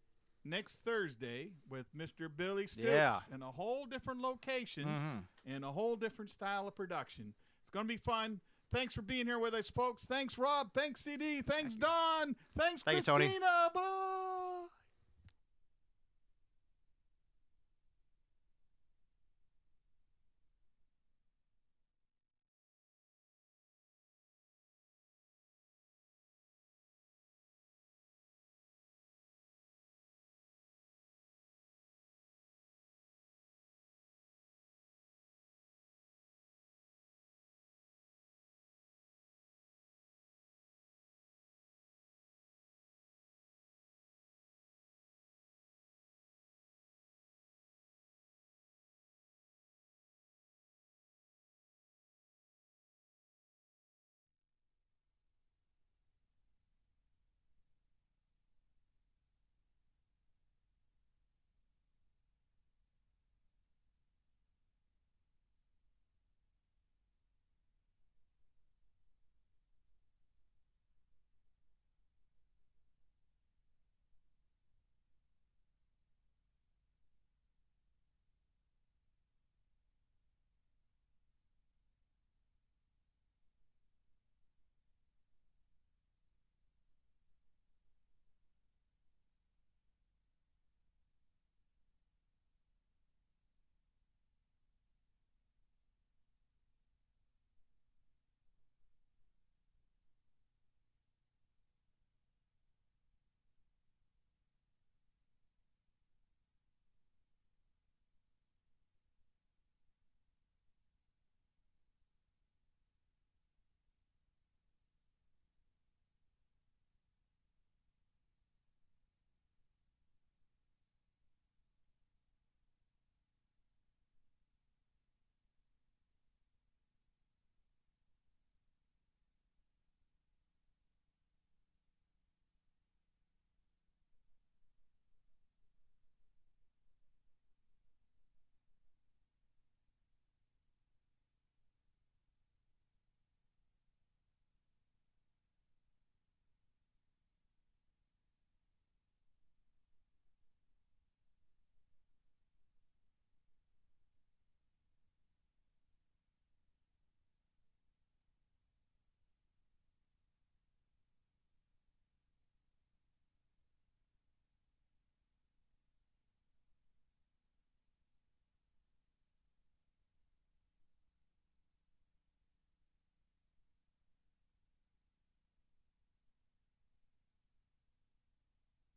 next Thursday with Mr. Billy Stoops in a whole different location and a whole different style of production. It's going to be fun. Thanks for being here with us, folks. Thanks, Rob. Thanks, CD. Thanks, Don. Thanks, Christina. Bye.